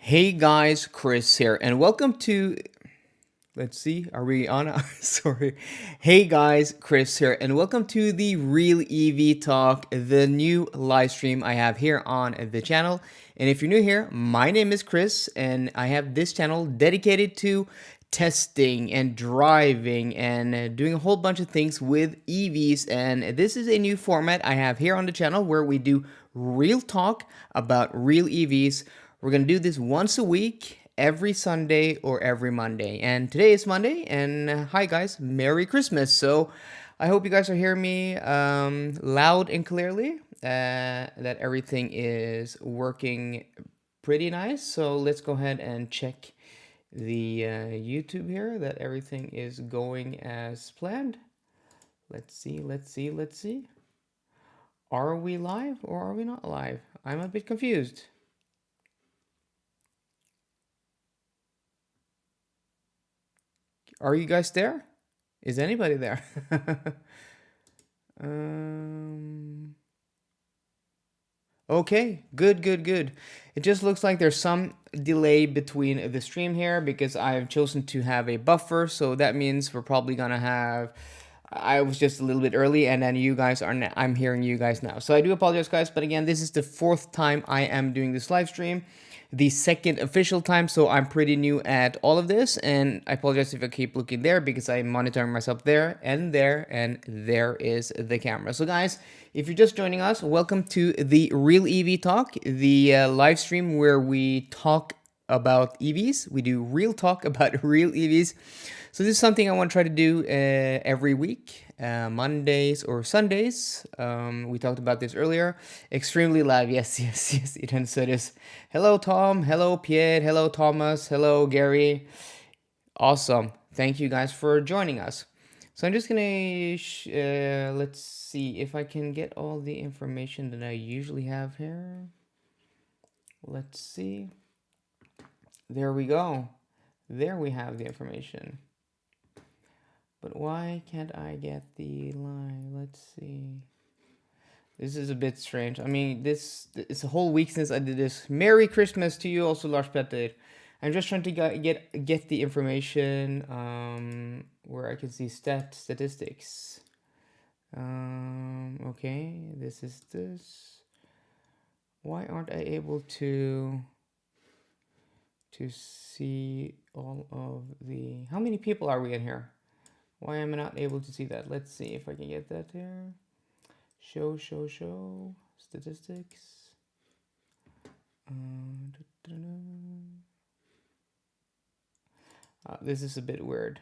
Hey guys, Chris here, and welcome to. Let's see, are we on? Sorry. Hey guys, Chris here, and welcome to the Real EV Talk, the new live stream I have here on the channel. And if you're new here, my name is Chris, and I have this channel dedicated to testing and driving and doing a whole bunch of things with EVs. And this is a new format I have here on the channel where we do real talk about real EVs. We're going to do this once a week, every Sunday or every Monday. And today is Monday. And hi, guys. Merry Christmas. So I hope you guys are hearing me loud and clearly, that everything is working pretty nice. So let's go ahead and check the YouTube here, that everything is going as planned. Let's see. Are we live or are we not live? I'm a bit confused. Are you guys there? Is anybody there? Okay, good. It just looks like there's some delay between the stream here because I've chosen to have a buffer, so that means we're probably gonna have. I was just a little bit early, and then you guys are. I'm hearing you guys now, so I do apologize, guys. But again, this is the fourth time I am doing this live stream, the second official time, so I'm pretty new at all of this, and I apologize if I keep looking there because I'm monitoring myself there, and there is the camera. So guys, if you're just joining us, welcome to the Real EV Talk, the live stream where we talk about EVs. We do real talk about real EVs. So this is something I want to try to do every week, Mondays or Sundays. We talked about this earlier. Extremely loud, yes. Eden said this. Hello, Tom. Hello, Pierre. Hello, Thomas. Hello, Gary. Awesome. Thank you guys for joining us. So I'm just gonna, let's see if I can get all the information that I usually have here. Let's see. There we go. There we have the information. But why can't I get the line? Let's see. This is a bit strange. I mean, it's a whole week since I did this. Merry Christmas to you also, Lars Petter. I'm just trying to get the information where I can see statistics. Okay, this is this. Why aren't I able to see all of the... How many people are we in here? Why am I not able to see that? Let's see if I can get that here. Show statistics. This is a bit weird.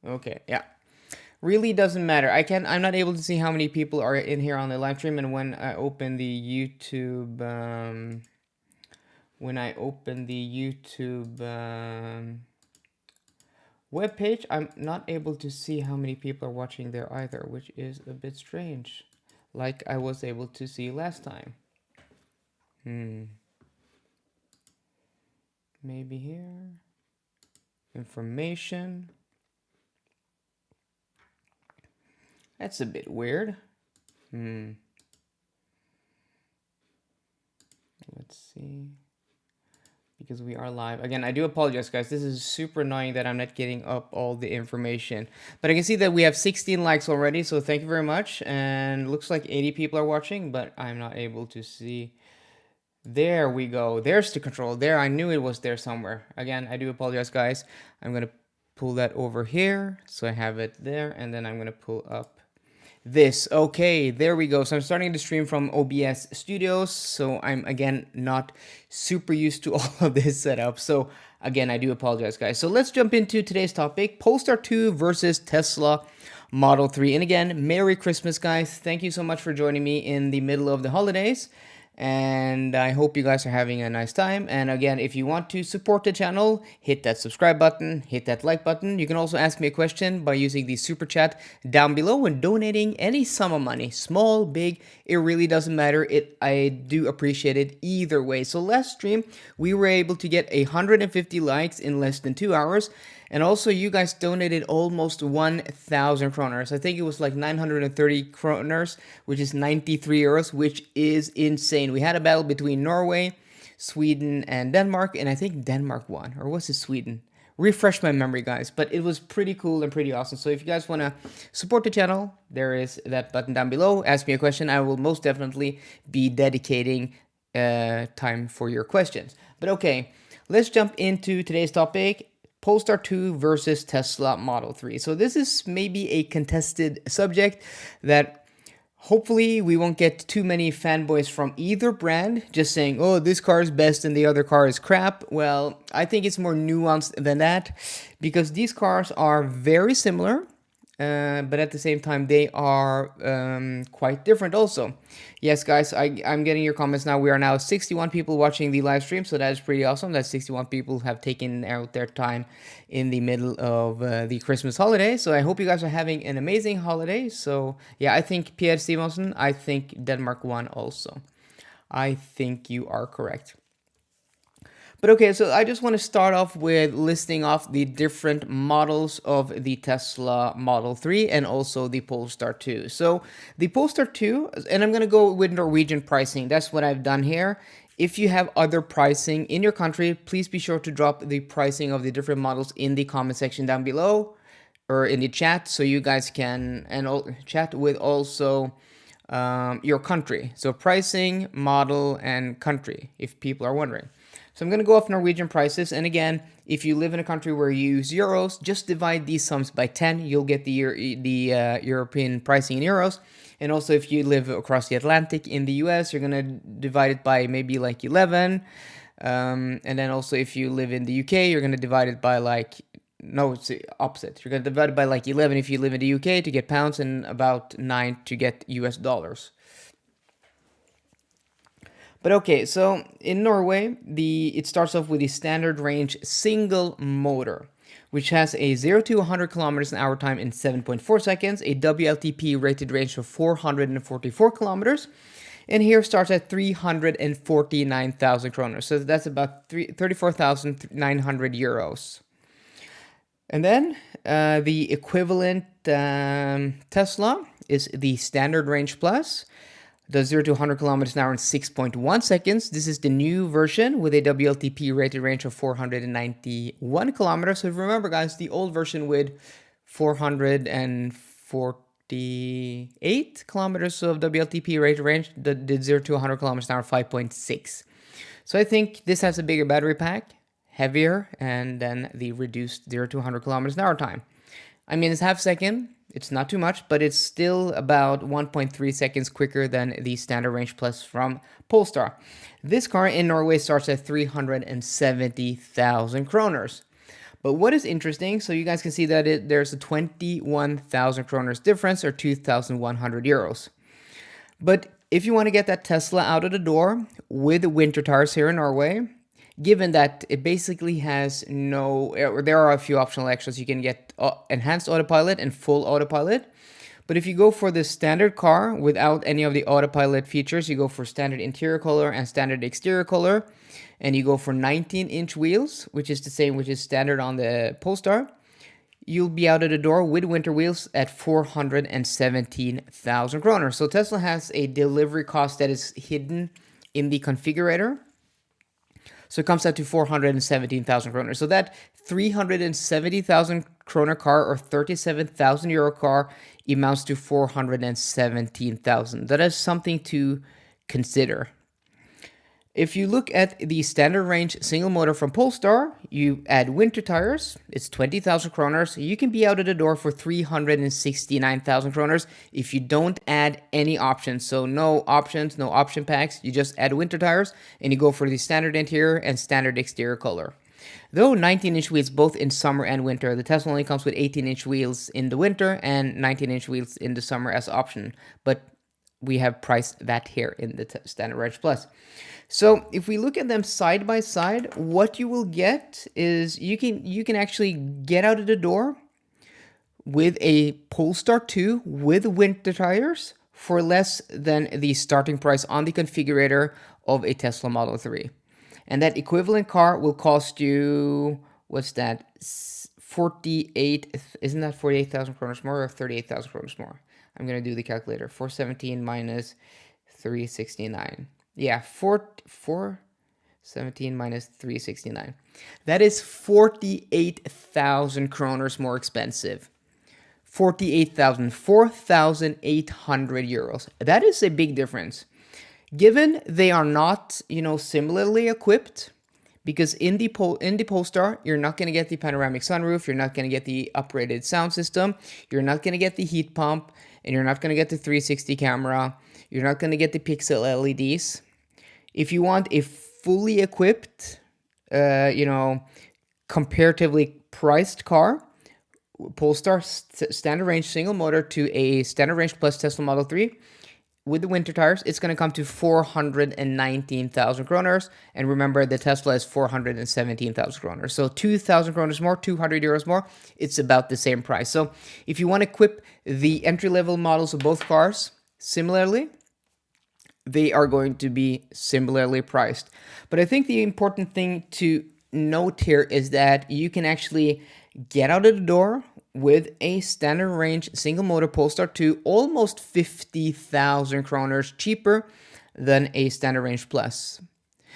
Okay, yeah. Really doesn't matter. I'm not able to see how many people are in here on the live stream, and when I open the YouTube web page, I'm not able to see how many people are watching there either, which is a bit strange, like I was able to see last time. Maybe here, information. That's a bit weird. Let's see. Because we are live. Again, I do apologize, guys. This is super annoying that I'm not getting up all the information. But I can see that we have 16 likes already, so thank you very much. And looks like 80 people are watching, but I'm not able to see. There we go. There's the control. There, I knew it was there somewhere. Again, I do apologize, guys. I'm going to pull that over here, so I have it there, and then I'm going to pull up this. Okay, there we go. So I'm starting the stream from OBS Studios, so I'm again not super used to all of this setup, so again I do apologize, guys. So let's jump into today's topic: Polestar 2 versus Tesla Model 3. And again, Merry Christmas, guys. Thank you so much for joining me in the middle of the holidays. And I hope you guys are having a nice time. And again, if you want to support the channel, hit that subscribe button, hit that like button. You can also ask me a question by using the super chat down below and donating any sum of money, small, big, it really doesn't matter. I do appreciate it either way. So last stream, we were able to get 150 likes in less than 2 hours. And also, you guys donated almost 1,000 kroners. I think it was like 930 kroners, which is 93 euros, which is insane. We had a battle between Norway, Sweden, and Denmark, and I think Denmark won. Or was it Sweden? Refresh my memory, guys. But it was pretty cool and pretty awesome. So if you guys want to support the channel, there is that button down below. Ask me a question. I will most definitely be dedicating time for your questions. But okay, let's jump into today's topic. Polestar 2 versus Tesla Model 3. So this is maybe a contested subject that hopefully we won't get too many fanboys from either brand just saying, oh, this car is best and the other car is crap. Well, I think it's more nuanced than that because these cars are very similar. But at the same time, they are quite different also. Yes, guys, I'm getting your comments now. We are now 61 people watching the live stream, so that is pretty awesome that 61 people have taken out their time in the middle of the Christmas holiday. So I hope you guys are having an amazing holiday. So yeah, I think Pierre Simonsen, I think Denmark won also. I think you are correct. But okay, so I just want to start off with listing off the different models of the Tesla Model 3 and also the Polestar 2. So the Polestar 2, and I'm going to go with Norwegian pricing. That's what I've done here. If you have other pricing in your country, please be sure to drop the pricing of the different models in the comment section down below or in the chat so you guys can chat with also your country. So pricing, model, and country, if people are wondering. So I'm going to go off Norwegian prices. And again, if you live in a country where you use euros, just divide these sums by 10. You'll get the European pricing in euros. And also, if you live across the Atlantic in the US, you're going to divide it by maybe like 11. And then also, if you live in the UK, you're going to divide it by like, no, it's the opposite. You're going to divide it by like 11 if you live in the UK to get pounds and about 9 to get US dollars. But okay, so in Norway, it starts off with the standard range single motor, which has a 0 to 100 kilometers an hour time in 7.4 seconds, a WLTP rated range of 444 kilometers, and here starts at 349,000 kroners. So that's about 34,900 euros. And then the equivalent Tesla is the standard range plus. Does 0 to 100 kilometers an hour in 6.1 seconds. This is the new version with a WLTP rated range of 491 kilometers. So remember, guys, the old version with 448 kilometers of WLTP rated range that did 0 to 100 kilometers an hour 5.6. So I think this has a bigger battery pack, heavier, and then the reduced 0 to 100 kilometers an hour time. I mean, it's half second. It's not too much, but it's still about 1.3 seconds quicker than the standard range plus from Polestar. This car in Norway starts at 370,000 kroners. But what is interesting, so you guys can see that there's a 21,000 kroners difference or 2,100 euros. But if you want to get that Tesla out of the door with winter tires here in Norway, given that it basically has there are a few optional extras. You can get enhanced autopilot and full autopilot. But if you go for the standard car without any of the autopilot features, you go for standard interior color and standard exterior color, and you go for 19-inch wheels, which is the same, which is standard on the Polestar, you'll be out of the door with winter wheels at 417,000 kroner. So Tesla has a delivery cost that is hidden in the configurator. So it comes out to 417,000 kroner. So that 370,000 kroner car or 37,000 euro car amounts to 417,000. That is something to consider. If you look at the standard range single motor from Polestar, you add winter tires, it's 20,000 kroners. You can be out of the door for 369,000 kroners if you don't add any options. So no options, no option packs. You just add winter tires and you go for the standard interior and standard exterior color. Though 19-inch wheels both in summer and winter, the Tesla only comes with 18-inch wheels in the winter and 19-inch wheels in the summer as option. But we have priced that here in the Standard Range Plus. So if we look at them side by side, what you will get is you can actually get out of the door with a Polestar 2 with winter tires for less than the starting price on the configurator of a Tesla Model 3. And that equivalent car will cost you, what's that, 48, isn't that 48,000 kroners more or 38,000 kroners more? I'm going to do the calculator. 417 minus 369. Yeah, 417 minus 369. That is 48,000 kroners more expensive. 48,000, 4,800 euros. That is a big difference. Given they are not, similarly equipped, because in the Polestar, you're not going to get the panoramic sunroof, you're not going to get the upgraded sound system, you're not going to get the heat pump, and you're not going to get the 360 camera, you're not going to get the pixel LEDs. If you want a fully equipped, comparatively priced car, Polestar standard range single motor to a standard range plus Tesla Model 3 with the winter tires, it's going to come to 419,000 kroners. And remember, the Tesla is 417,000 kroners. So 2,000 kroners more, 200 euros more. It's about the same price. So if you want to equip the entry-level models of both cars similarly, they are going to be similarly priced. But I think the important thing to note here is that you can actually get out of the door with a standard range single motor Polestar 2 almost 50,000 kroners cheaper than a standard range plus.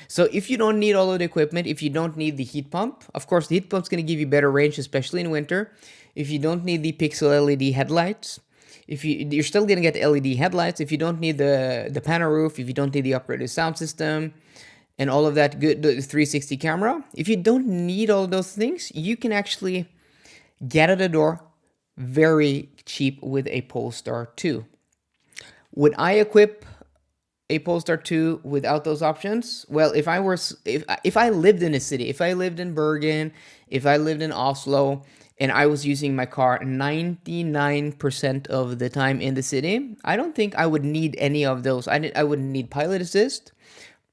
So if you don't need all of the equipment, if you don't need the heat pump, of course the heat pump's going to give you better range, especially in winter. If you don't need the pixel LED headlights, you're still going to get LED headlights. If you don't need the panel roof, if you don't need the upgraded sound system, and all of that good, the 360 camera, if you don't need all of those things, you can actually get out the door very cheap with a Polestar 2. Would I equip a Polestar 2 without those options? Well, if I lived in a city, if I lived in Bergen, if I lived in Oslo, and I was using my car 99% of the time in the city, I don't think I would need any of those. I wouldn't need pilot assist.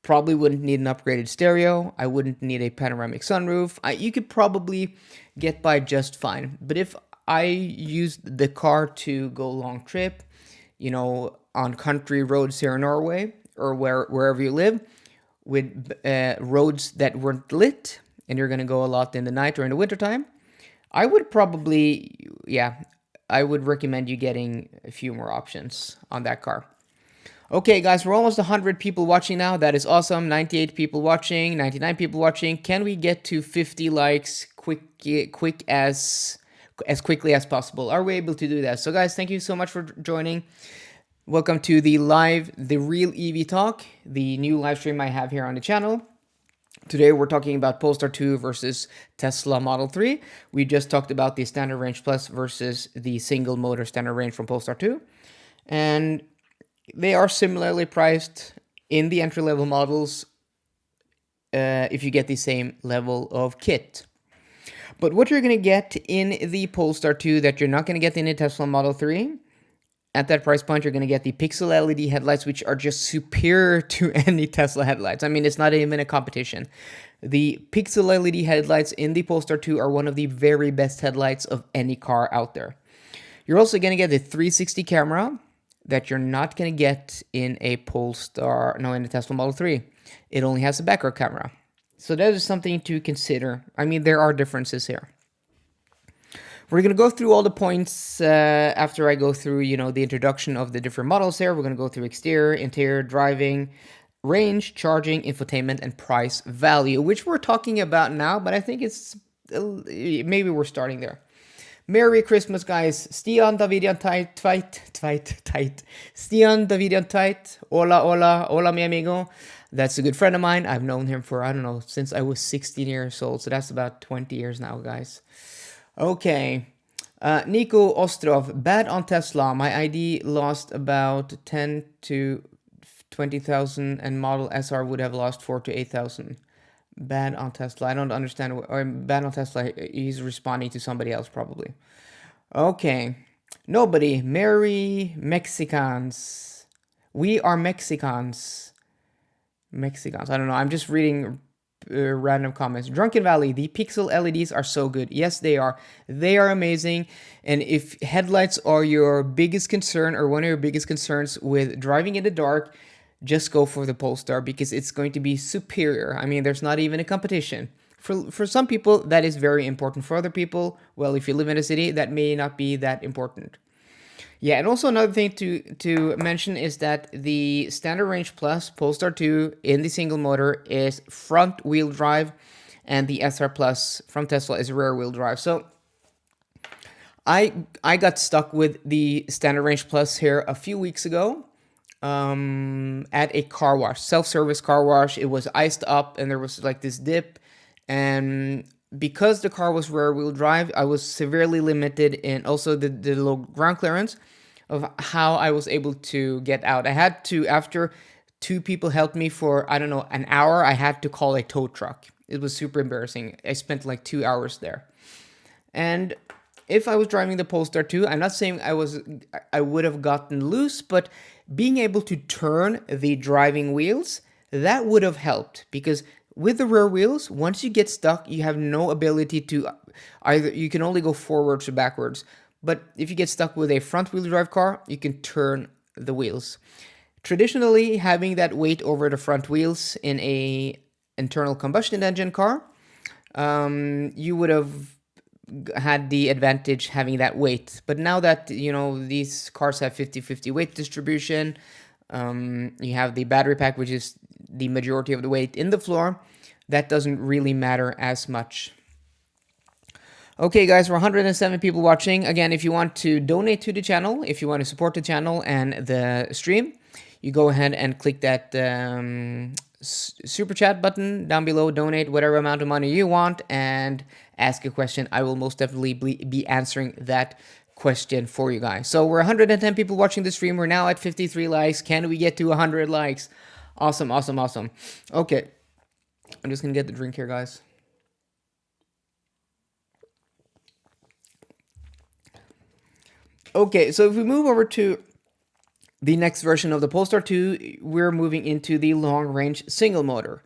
Probably wouldn't need an upgraded stereo. I wouldn't need a panoramic sunroof. You could probably get by just fine. But if I used the car to go long trip, on country roads here in Norway or wherever you live, with roads that weren't lit, and you're going to go a lot in the night or in the wintertime, I would recommend you getting a few more options on that car. Okay, guys, we're almost 100 people watching now. That is awesome. 98 people watching, 99 people watching. Can we get to 50 likes quickly as possible? Are we able to do that? So, guys, thank you so much for joining. Welcome to the Real EV Talk, the new live stream I have here on the channel. Today, we're talking about Polestar 2 versus Tesla Model 3. We just talked about the Standard Range Plus versus the single motor Standard Range from Polestar 2. And they are similarly priced in the entry-level models if you get the same level of kit. But what you're going to get in the Polestar 2 that you're not going to get in the Tesla Model 3, at that price point, you're going to get the pixel LED headlights, which are just superior to any Tesla headlights. I mean, it's not even a competition. The pixel LED headlights in the Polestar 2 are one of the very best headlights of any car out there. You're also going to get the 360 camera that you're not going to get in a in the Tesla Model 3. It only has a backward camera. So that is something to consider. I mean, there are differences here. We're going to go through all the points after I go through, the introduction of the different models here. We're going to go through exterior, interior, driving, range, charging, infotainment, and price value, which we're talking about now, but I think maybe we're starting there. Merry Christmas, guys. Stian Davidian tight. Stian Davidian tight. Hola, mi amigo. That's a good friend of mine. I've known him for, since I was 16 years old. So that's about 20 years now, guys. Okay. Nico Ostrov, bad on Tesla. My ID lost about 10 to 20,000 and Model SR would have lost 4 to 8,000. Bad on Tesla. I don't understand. Or bad on Tesla. He's responding to somebody else probably. Okay. Nobody. Merry Mexicans. We are Mexicans. Mexicans. I don't know. I'm just reading random comments. Drunken Valley, the pixel LEDs are so good. Yes, they are. They are amazing. And if headlights are your biggest concern or one of your biggest concerns with driving in the dark, just go for the Polestar because it's going to be superior. I mean, there's not even a competition. For some people, that is very important. For other people, well, if you live in a city, that may not be that important. Yeah, and also another thing to mention is that the Standard Range Plus Polestar 2 in the single motor is front wheel drive, and the SR Plus from Tesla is rear wheel drive. So I got stuck with the Standard Range Plus here a few weeks ago at a car wash, self-service car wash. It was iced up, and there was like this dip, and because the car was rear wheel drive, I was severely limited in also the low ground clearance of how I was able to get out. I had to, after two people helped me for, I don't know, an hour, I had to call a tow truck. It was super embarrassing. I spent like 2 hours there. And if I was driving the Polestar 2, I'm not saying I would have gotten loose, but being able to turn the driving wheels, that would have helped, because with the rear wheels, once you get stuck, you have no ability to either, you can only go forwards or backwards. But if you get stuck with a front wheel drive car, you can turn the wheels. Traditionally, having that weight over the front wheels in a internal combustion engine car, you would have had the advantage having that weight. But now that, these cars have 50-50 weight distribution, you have the battery pack, which is the majority of the weight in the floor, that doesn't really matter as much. Okay, guys, we're 107 people watching. Again, if you want to donate to the channel, if you want to support the channel and the stream, you go ahead and click that super chat button down below, donate whatever amount of money you want, and ask a question. I will most definitely be answering that question for you guys. So we're 110 people watching the stream. We're now at 53 likes. Can we get to 100 likes? Awesome, awesome, awesome. Okay, I'm just gonna get the drink here, guys. Okay, so if we move over to the next version of the Polestar 2, we're moving into the long-range single motor.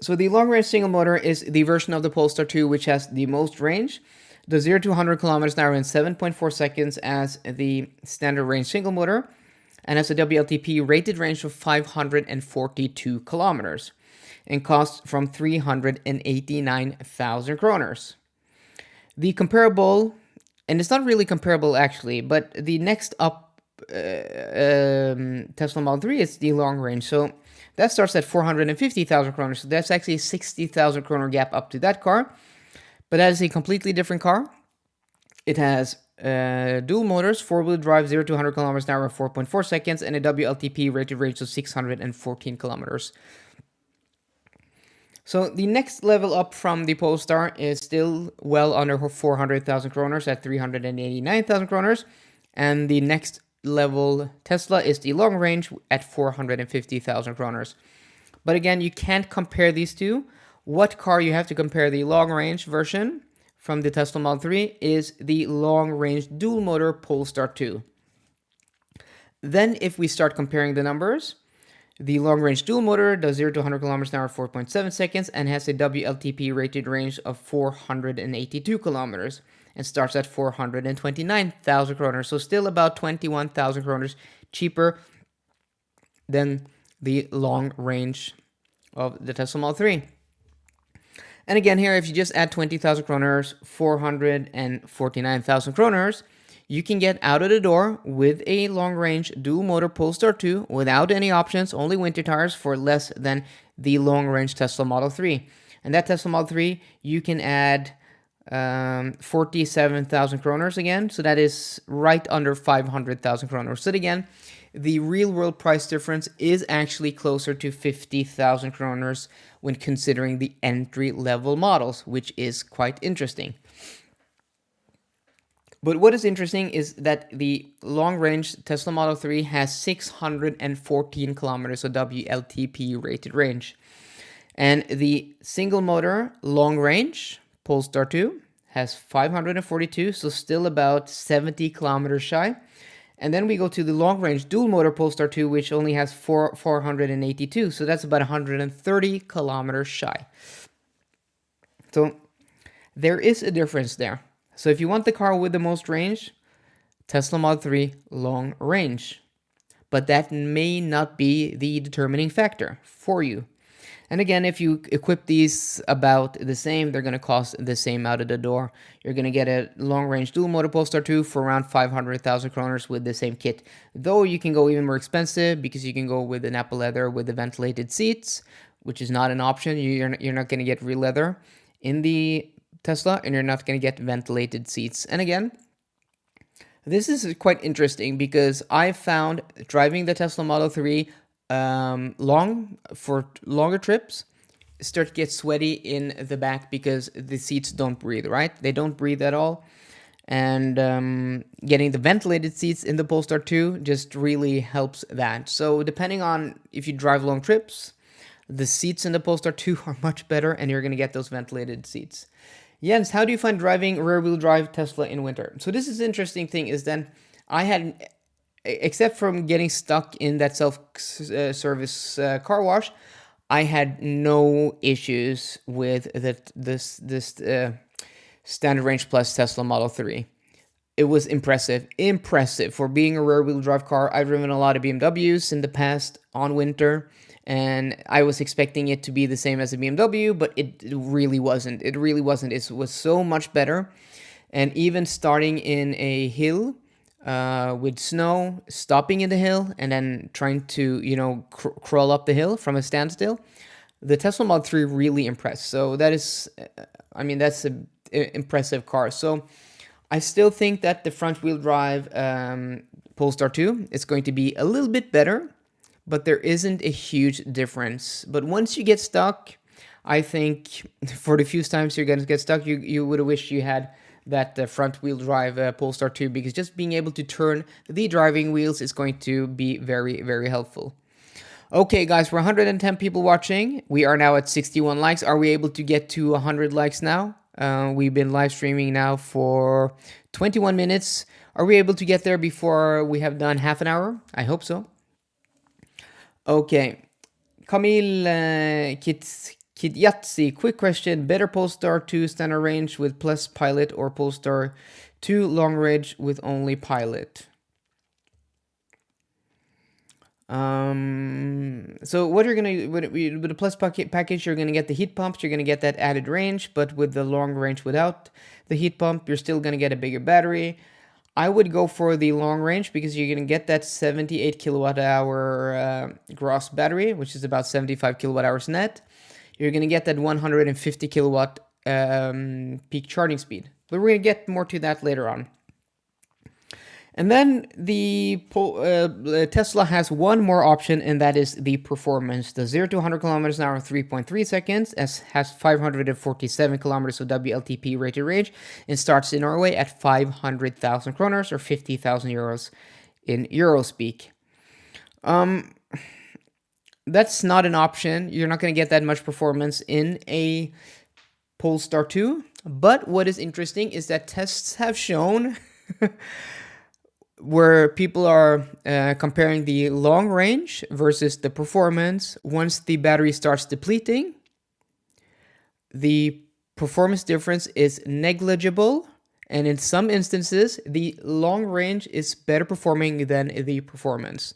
So the long-range single motor is the version of the Polestar 2 which has the most range. The 0 to 100 kilometers an hour in 7.4 seconds as the standard range single motor, and has a WLTP rated range of 542 kilometers and costs from 389,000 kroners. The comparable, and it's not really comparable actually, but the next up Tesla Model 3 is the long range. So that starts at 450,000 kroners. So that's actually a 60,000 kroner gap up to that car. But that is a completely different car. It has dual motors, four-wheel drive, 0 to 100 kilometers an hour in 4.4 seconds, and a WLTP rated range of 614 kilometers. So the next level up from the Polestar is still well under 400,000 kroners at 389,000 kroners. And the next level Tesla is the long range at 450,000 kroners. But again, you can't compare these two. What car you have to compare the long range version from the Tesla Model 3 is the long range dual motor Polestar 2. Then if we start comparing the numbers, the long range dual motor does 0 to 100 kilometers an hour in 4.7 seconds and has a WLTP rated range of 482 kilometers and starts at 429,000 kroners. So still about 21,000 kroners cheaper than the long range of the Tesla Model 3. And again here, if you just add 20,000 kroners, 449,000 kroners, you can get out of the door with a long-range dual-motor Polestar 2 without any options, only winter tires, for less than the long-range Tesla Model 3. And that Tesla Model 3, you can add 47,000 kroners again, so that is right under 500,000 kroners. So again, the real-world price difference is actually closer to 50,000 kroners when considering the entry-level models, which is quite interesting. But what is interesting is that the long-range Tesla Model 3 has 614 kilometers of WLTP rated range. And the single-motor long-range Polestar 2 has 542, so still about 70 kilometers shy. And then we go to the long range dual motor Polestar 2, which only has 482. So that's about 130 kilometers shy. So there is a difference there. So if you want the car with the most range, Tesla Model 3 long range. But that may not be the determining factor for you. And again, if you equip these about the same, they're going to cost the same out of the door. You're going to get a long-range dual-motor Polestar 2 for around 500,000 kroners with the same kit. Though you can go even more expensive because you can go with an Apple leather with the ventilated seats, which is not an option. You're not going to get real leather in the Tesla, and you're not going to get ventilated seats. And again, this is quite interesting because I found driving the Tesla Model 3 for longer trips start to get sweaty in the back because the seats don't breathe, right? They don't breathe at all. And getting the ventilated seats in the Polestar 2 just really helps that. So depending on if you drive long trips, the seats in the Polestar 2 are much better and you're going to get those ventilated seats. Jens, how do you find driving rear-wheel drive Tesla in winter? So this is the interesting thing is then I had, except from getting stuck in that self-service car wash, I had no issues with this Standard Range Plus Tesla Model 3. It was impressive for being a rear-wheel drive car. I've driven a lot of BMWs in the past on winter, and I was expecting it to be the same as a BMW, but it really wasn't. It really wasn't. It was so much better. And even starting in a hill with snow, stopping in the hill, and then trying to, crawl up the hill from a standstill, the Tesla Model 3 really impressed. So that is, that's an impressive car. So I still think that the front-wheel drive Polestar 2 is going to be a little bit better, but there isn't a huge difference. But once you get stuck, I think for the few times you're going to get stuck, you would have wished you had that front-wheel drive Polestar 2, because just being able to turn the driving wheels is going to be very, very helpful. Okay, guys, we're 110 people watching. We are now at 61 likes. Are we able to get to 100 likes now? We've been live streaming now for 21 minutes. Are we able to get there before we have done half an hour? I hope so. Okay. Camille Kidyatsi, quick question. Better Polestar 2 standard range with plus pilot or Polestar 2 long range with only pilot? So what you're gonna with the plus package, you're gonna get the heat pumps, you're gonna get that added range, but with the long range without the heat pump, you're still gonna get a bigger battery. I would go for the long range because you're gonna get that 78 kilowatt hour gross battery, which is about 75 kilowatt hours net. You're gonna get that 150 kilowatt peak charging speed, but we're gonna get more to that later on. And then the Tesla has one more option, and that is the performance. The 0 to 100 kilometers an hour in 3.3 seconds, has 547 kilometers of WLTP rated range, and starts in Norway at 500,000 kroners or 50,000 euros in Euro speak. That's not an option. You're not going to get that much performance in a Polestar 2. But what is interesting is that tests have shown where people are comparing the long range versus the performance. Once the battery starts depleting, the performance difference is negligible, and in some instances, the long range is better performing than the performance,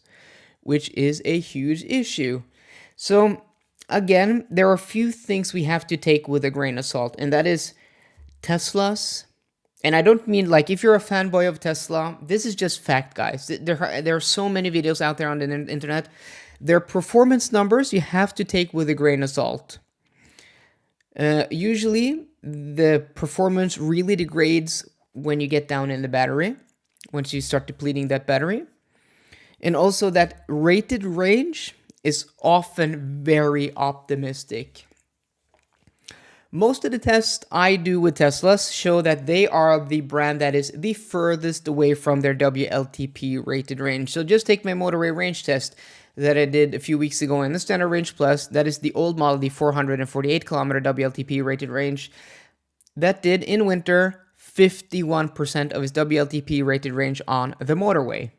which is a huge issue. So again, there are a few things we have to take with a grain of salt, and that is Tesla's. And I don't mean like if you're a fanboy of Tesla, this is just fact, guys. There are so many videos out there on the internet. Their performance numbers you have to take with a grain of salt. Usually, the performance really degrades when you get down in the battery, once you start depleting that battery. And also that rated range is often very optimistic. Most of the tests I do with Teslas show that they are the brand that is the furthest away from their WLTP rated range. So just take my motorway range test that I did a few weeks ago in the Standard Range Plus. That is the old model, the 448 kilometer WLTP rated range. That did, in winter, 51% of its WLTP rated range on the motorway.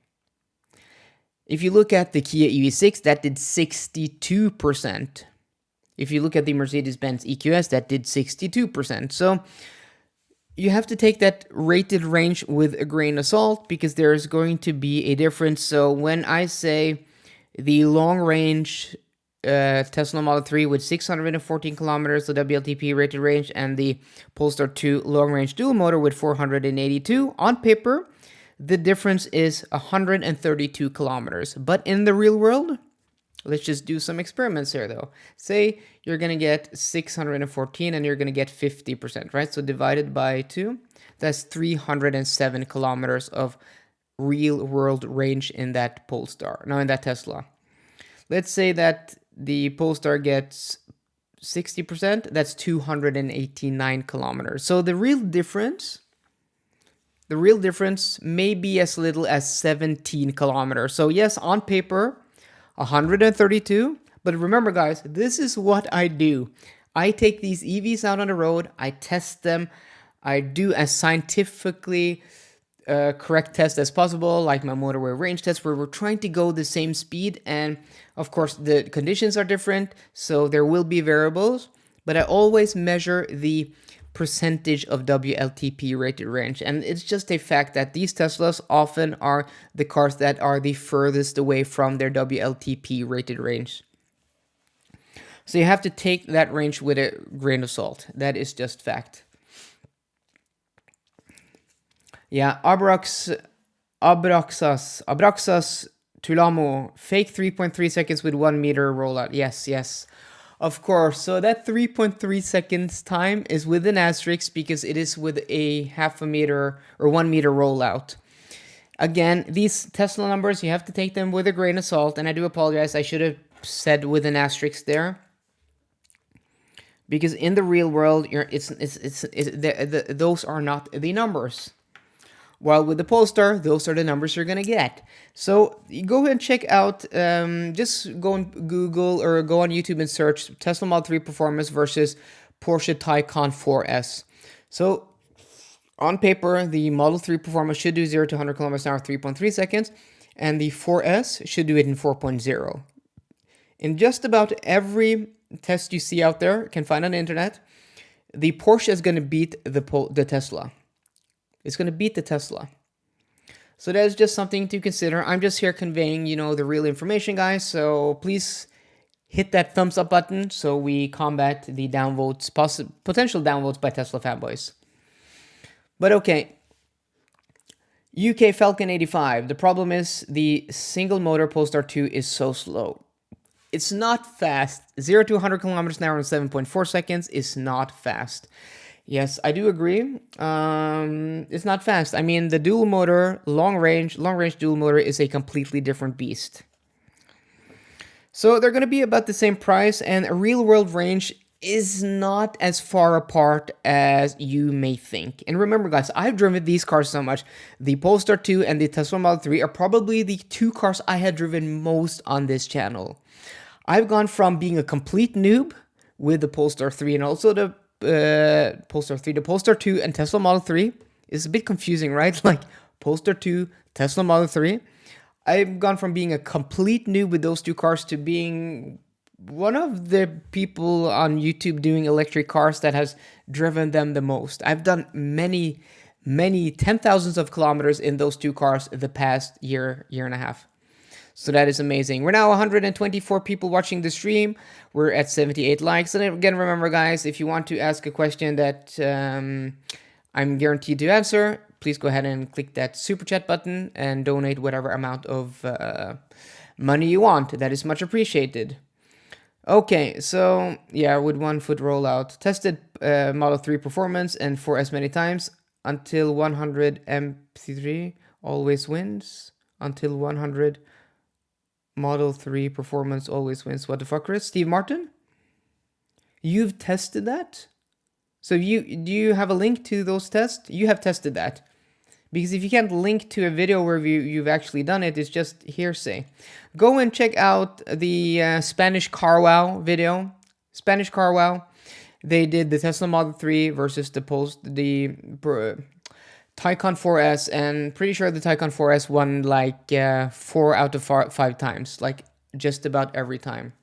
If you look at the Kia EV6, that did 62%. If you look at the Mercedes-Benz EQS, that did 62%. So you have to take that rated range with a grain of salt because there's going to be a difference. So when I say the long range Tesla Model 3 with 614 kilometers, the WLTP rated range, and the Polestar 2 long range dual motor with 482, on paper, the difference is 132 kilometers. But in the real world, let's just do some experiments here though. Say you're going to get 614 and you're going to get 50%, right? So divided by 2, that's 307 kilometers of real world range in that Polestar. Now in that Tesla. Let's say that the Polestar gets 60%, that's 289 kilometers. So the real difference may be as little as 17 kilometers. So yes, on paper, 132. But remember, guys, this is what I do. I take these EVs out on the road, I test them, I do as scientifically correct test as possible, like my motorway range test, where we're trying to go the same speed. And of course, the conditions are different, so there will be variables, but I always measure the percentage of WLTP rated range. And it's just a fact that these Teslas often are the cars that are the furthest away from their WLTP rated range. So you have to take that range with a grain of salt. That is just fact. Yeah, Abraxas Tulamo, fake 3.3 seconds with 1 meter rollout. Yes. Of course, so that 3.3 seconds time is with an asterisk because it is with a half a meter or 1 meter rollout. Again, these Tesla numbers, you have to take them with a grain of salt, and I do apologize, I should have said with an asterisk there. Because in the real world, those are not the numbers. While with the Polestar, those are the numbers you're going to get. So you go ahead and check out, just go on Google or go on YouTube and search Tesla Model 3 performance versus Porsche Taycan 4S. So on paper, the Model 3 performance should do 0 to 100 kilometers an hour in 3.3 seconds, and the 4S should do it in 4.0. In just about every test you see out there, can find on the internet, the Porsche is going to beat the Tesla. It's going to beat the Tesla. So that is just something to consider. I'm just here conveying, the real information, guys. So please hit that thumbs up button so we combat the downvotes, potential downvotes by Tesla fanboys. But okay. UK Falcon 85. The problem is the single motor Polestar 2 is so slow. It's not fast. 0 to 100 kilometers an hour in 7.4 seconds is not fast. Yes, I do agree. It's not fast. I mean, the dual motor, long range dual motor is a completely different beast. So they're going to be about the same price, and a real world range is not as far apart as you may think. And remember, guys, I've driven these cars so much. The Polestar 2 and the Tesla Model 3 are probably the two cars I had driven most on this channel. I've gone from being a complete noob with the Polestar 3 and also the Polestar 3, the Polestar 2 and Tesla Model 3 is a bit confusing, right? Like Polestar 2, Tesla Model 3. I've gone from being a complete noob with those two cars to being one of the people on YouTube doing electric cars that has driven them the most. I've done many 10,000s of kilometers in those two cars the past year and a half. So that is amazing. We're now 124 people watching the stream. We're at 78 likes. And again, remember, guys, if you want to ask a question that I'm guaranteed to answer, please go ahead and click that super chat button and donate whatever amount of money you want. That is much appreciated. Okay, so yeah, with 1 foot rollout. Tested Model 3 performance and 4S many times until 100 MP3 always wins. Until 100 Model 3 performance always wins. What the fuck, Chris? Steve Martin? You've tested that? So do you have a link to those tests? You have tested that. Because if you can't link to a video where you've actually done it, it's just hearsay. Go and check out the Spanish Car Wow video. Spanish Car Wow. They did the Tesla Model 3 versus the Taycan 4S, and pretty sure the Taycan 4S won like 4 out of 5 times, like just about every time.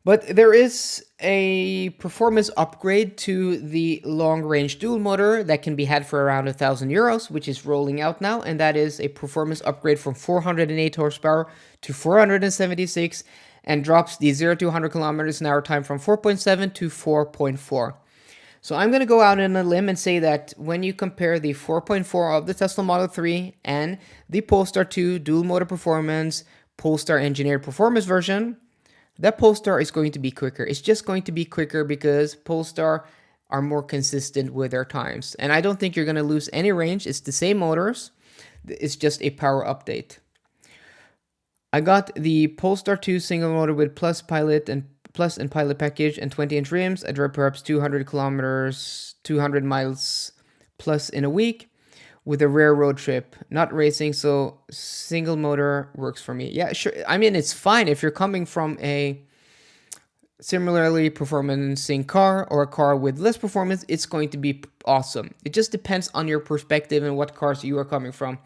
But there is a performance upgrade to the long-range dual motor that can be had for around €1,000, which is rolling out now, and that is a performance upgrade from 408 horsepower to 476, and drops the 0 to 100 kilometers an hour time from 4.7 to 4.4. So I'm going to go out on a limb and say that when you compare the 4.4 of the Tesla Model 3 and the Polestar 2 dual motor performance, Polestar engineered performance version, that Polestar is going to be quicker. It's just going to be quicker because Polestar are more consistent with their times. And I don't think you're going to lose any range. It's the same motors. It's just a power update. I got the Polestar 2 single motor with Plus and Pilot package and 20-inch rims. I drove perhaps 200 kilometers, 200 miles plus in a week with a rare road trip. Not racing, so single motor works for me. Yeah, sure. I mean, it's fine if you're coming from a similarly performing car or a car with less performance, it's going to be awesome. It just depends on your perspective and what cars you are coming from.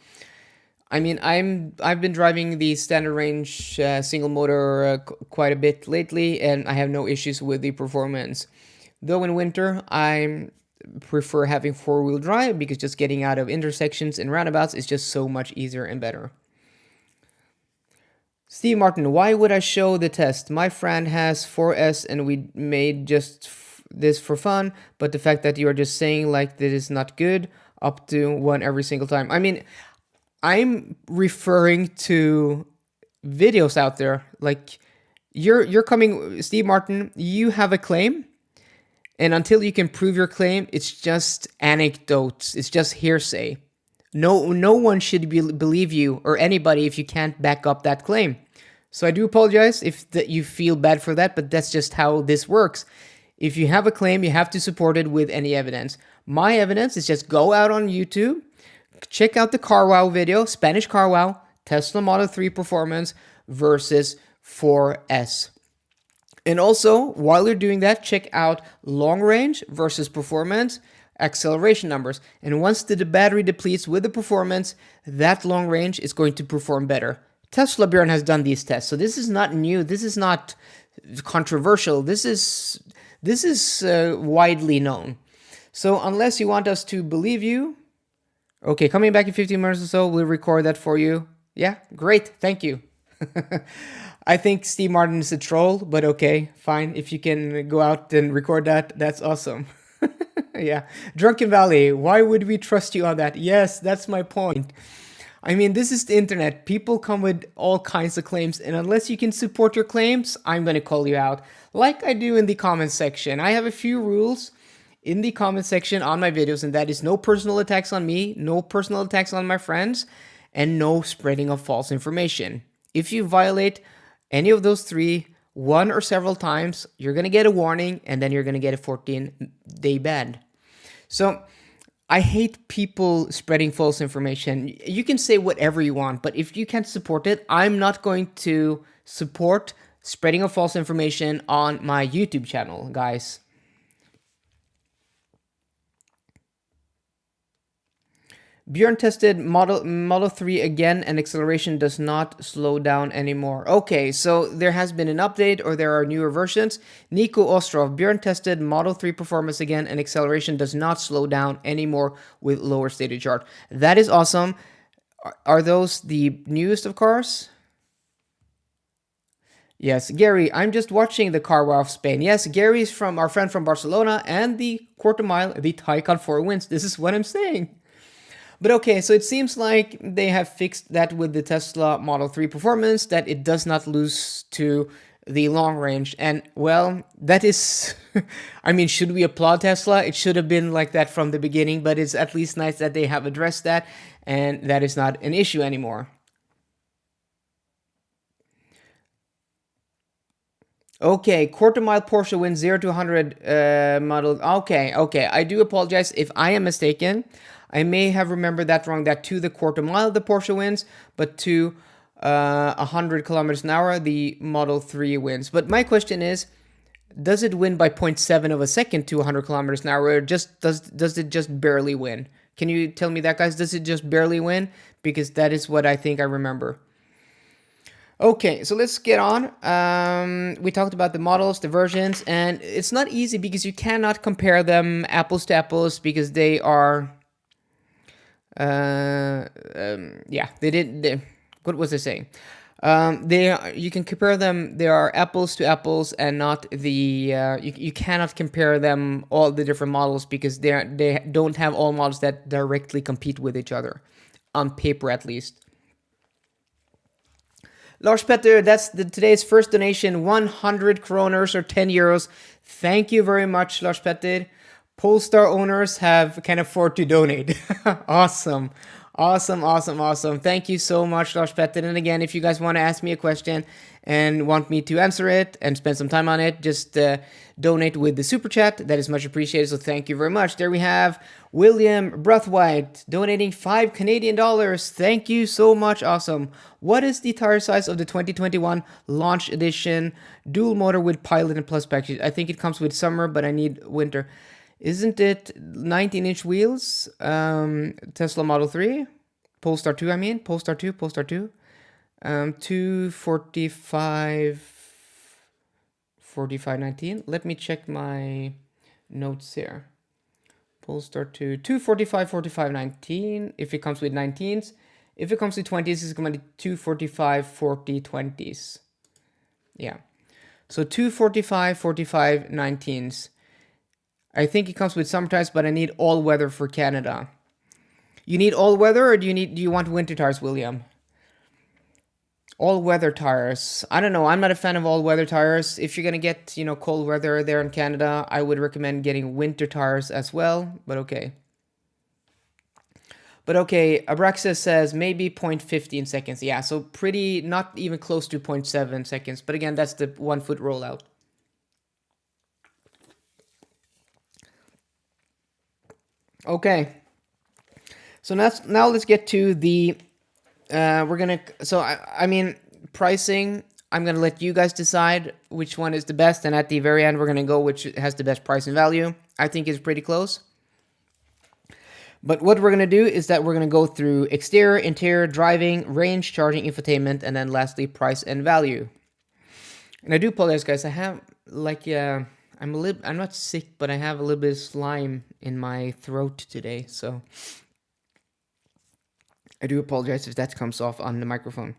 I mean, I've been driving the standard range single motor quite a bit lately, and I have no issues with the performance. Though in winter, I prefer having four-wheel drive because just getting out of intersections and roundabouts is just so much easier and better. Steve Martin, why would I show the test? My friend has 4S and we made just this for fun, but the fact that you are just saying like this is not good, up to one every single time. I mean, I'm referring to videos out there. Like you're coming, Steve Martin, you have a claim, and until you can prove your claim, it's just anecdotes. It's just hearsay. No one should believe you or anybody if you can't back up that claim. So I do apologize if you feel bad for that, but that's just how this works. If you have a claim, you have to support it with any evidence. My evidence is just go out on YouTube, check out the CarWow video, Spanish CarWow, Tesla Model 3 performance versus 4S. And also, while you're doing that, check out long range versus performance, acceleration numbers. And once the battery depletes with the performance, that long range is going to perform better. Tesla Björn has done these tests, so this is not new. This is not controversial. This is widely known. So unless you want us to believe you, okay, coming back in 15 minutes or so, we'll record that for you. Yeah, great, thank you. I think Steve Martin is a troll, but okay, fine. If you can go out and record that, that's awesome. Yeah, Drunken Valley, why would we trust you on that? Yes, that's my point. I mean, this is the internet. People come with all kinds of claims, and unless you can support your claims, I'm going to call you out, like I do in the comment section. I have a few rules in the comment section on my videos, and that is no personal attacks on me, no personal attacks on my friends, and no spreading of false information. If you violate any of those three, one or several times, you're going to get a warning, and then you're going to get a 14-day ban. So I hate people spreading false information. You can say whatever you want, but if you can't support it, I'm not going to support spreading of false information on my YouTube channel, guys. Björn tested Model 3 again, and acceleration does not slow down anymore. Okay, so there has been an update, or there are newer versions. Nico Ostrov, Björn tested Model 3 performance again, and acceleration does not slow down anymore with lower state of charge. That is awesome. Are those the newest of cars? Yes, Gary, I'm just watching the CarWow of Spain. Yes, Gary is from our friend from Barcelona, and the quarter mile, the Taycan 4 wins. This is what I'm saying. But okay, so it seems like they have fixed that with the Tesla Model 3 performance, that it does not lose to the long range. And, well, that is... I mean, should we applaud Tesla? It should have been like that from the beginning, but it's at least nice that they have addressed that, and that is not an issue anymore. Okay, quarter mile Porsche wins 0 to 100 model. Okay, I do apologize if I am mistaken. I may have remembered that wrong, that to the quarter mile the Porsche wins, but to 100 kilometers an hour the Model 3 wins. But my question is, does it win by zero point 0.7 of a second to 100 kilometers an hour, or just does it just barely win? Can you tell me that, guys? Does it just barely win? Because that is what I think I remember. Okay, so let's get on. We talked about the models, the versions, and it's not easy because you cannot compare them apples to apples because they are. Yeah, they did. What was I saying? You can compare them. They are apples to apples, and not the. You cannot compare them all the different models because they don't have all models that directly compete with each other, on paper at least. Lars Petter, that's today's first donation, 100 kroners or 10 euros. Thank you very much, Lars Petter. Polestar owners can afford to donate. Awesome. Awesome. Thank you so much, Lars Petter. And again, if you guys want to ask me a question and want me to answer it and spend some time on it, just donate with the super chat. That is much appreciated. So thank you very much. There we have William Brathwaite donating $5 Canadian. Thank you so much. Awesome. What is the tire size of the 2021 launch edition dual motor with Pilot and Plus package? I think it comes with summer, but I need winter. Isn't it 19-inch wheels? Tesla Model 3? Polestar 2, I mean. Polestar 2. 245, Let me check my notes here. Polestar 2, 245, if it comes with 19s. If it comes with 20s, it's going to be 245, 20s. Yeah. So 245, 19s. I think it comes with summer tires, but I need all weather for Canada. You need all weather, or do you want winter tires, William? All weather tires. I don't know. I'm not a fan of all weather tires. If you're gonna get, cold weather there in Canada, I would recommend getting winter tires as well. But okay. Abraxas says maybe 0.15 seconds. Yeah, so pretty, not even close to 0.7 seconds. But again, that's the 1 foot rollout. Okay, so now let's get to the, pricing, I'm gonna let you guys decide which one is the best, and at the very end, we're gonna go which has the best price and value. I think it's pretty close. But what we're gonna do is that we're gonna go through exterior, interior, driving, range, charging, infotainment, and then lastly, price and value. And I do apologize, guys, I have, I'm not sick, but I have a little bit of slime in my throat today, so I do apologize if that comes off on the microphone.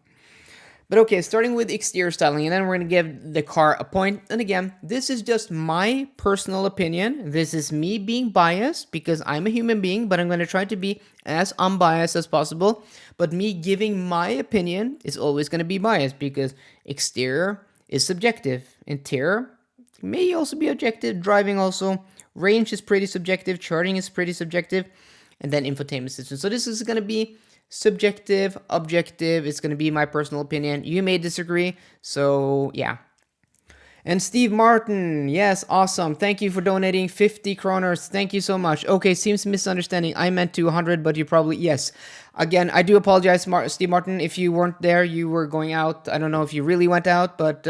But okay, starting with exterior styling, and then we're going to give the car a point. And again, this is just my personal opinion. This is me being biased because I'm a human being, but I'm going to try to be as unbiased as possible. But me giving my opinion is always going to be biased because exterior is subjective. Interior may also be objective. Driving also. Range is pretty subjective. Charging is pretty subjective. And then infotainment system. So this is going to be subjective, objective. It's going to be my personal opinion. You may disagree. So yeah. And Steve Martin. Yes, awesome. Thank you for donating 50 kroners. Thank you so much. Okay, seems misunderstanding. I meant 200, but you probably, yes. Again, I do apologize, Steve Martin. If you weren't there, you were going out. I don't know if you really went out, but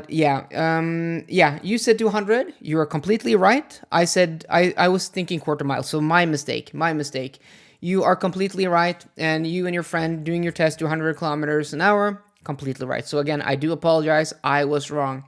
yeah, you said 200. You are completely right. I said I was thinking quarter mile, so my mistake. You are completely right, and you and your friend doing your test 200 kilometers an hour, completely right. So again, I do apologize. I was wrong.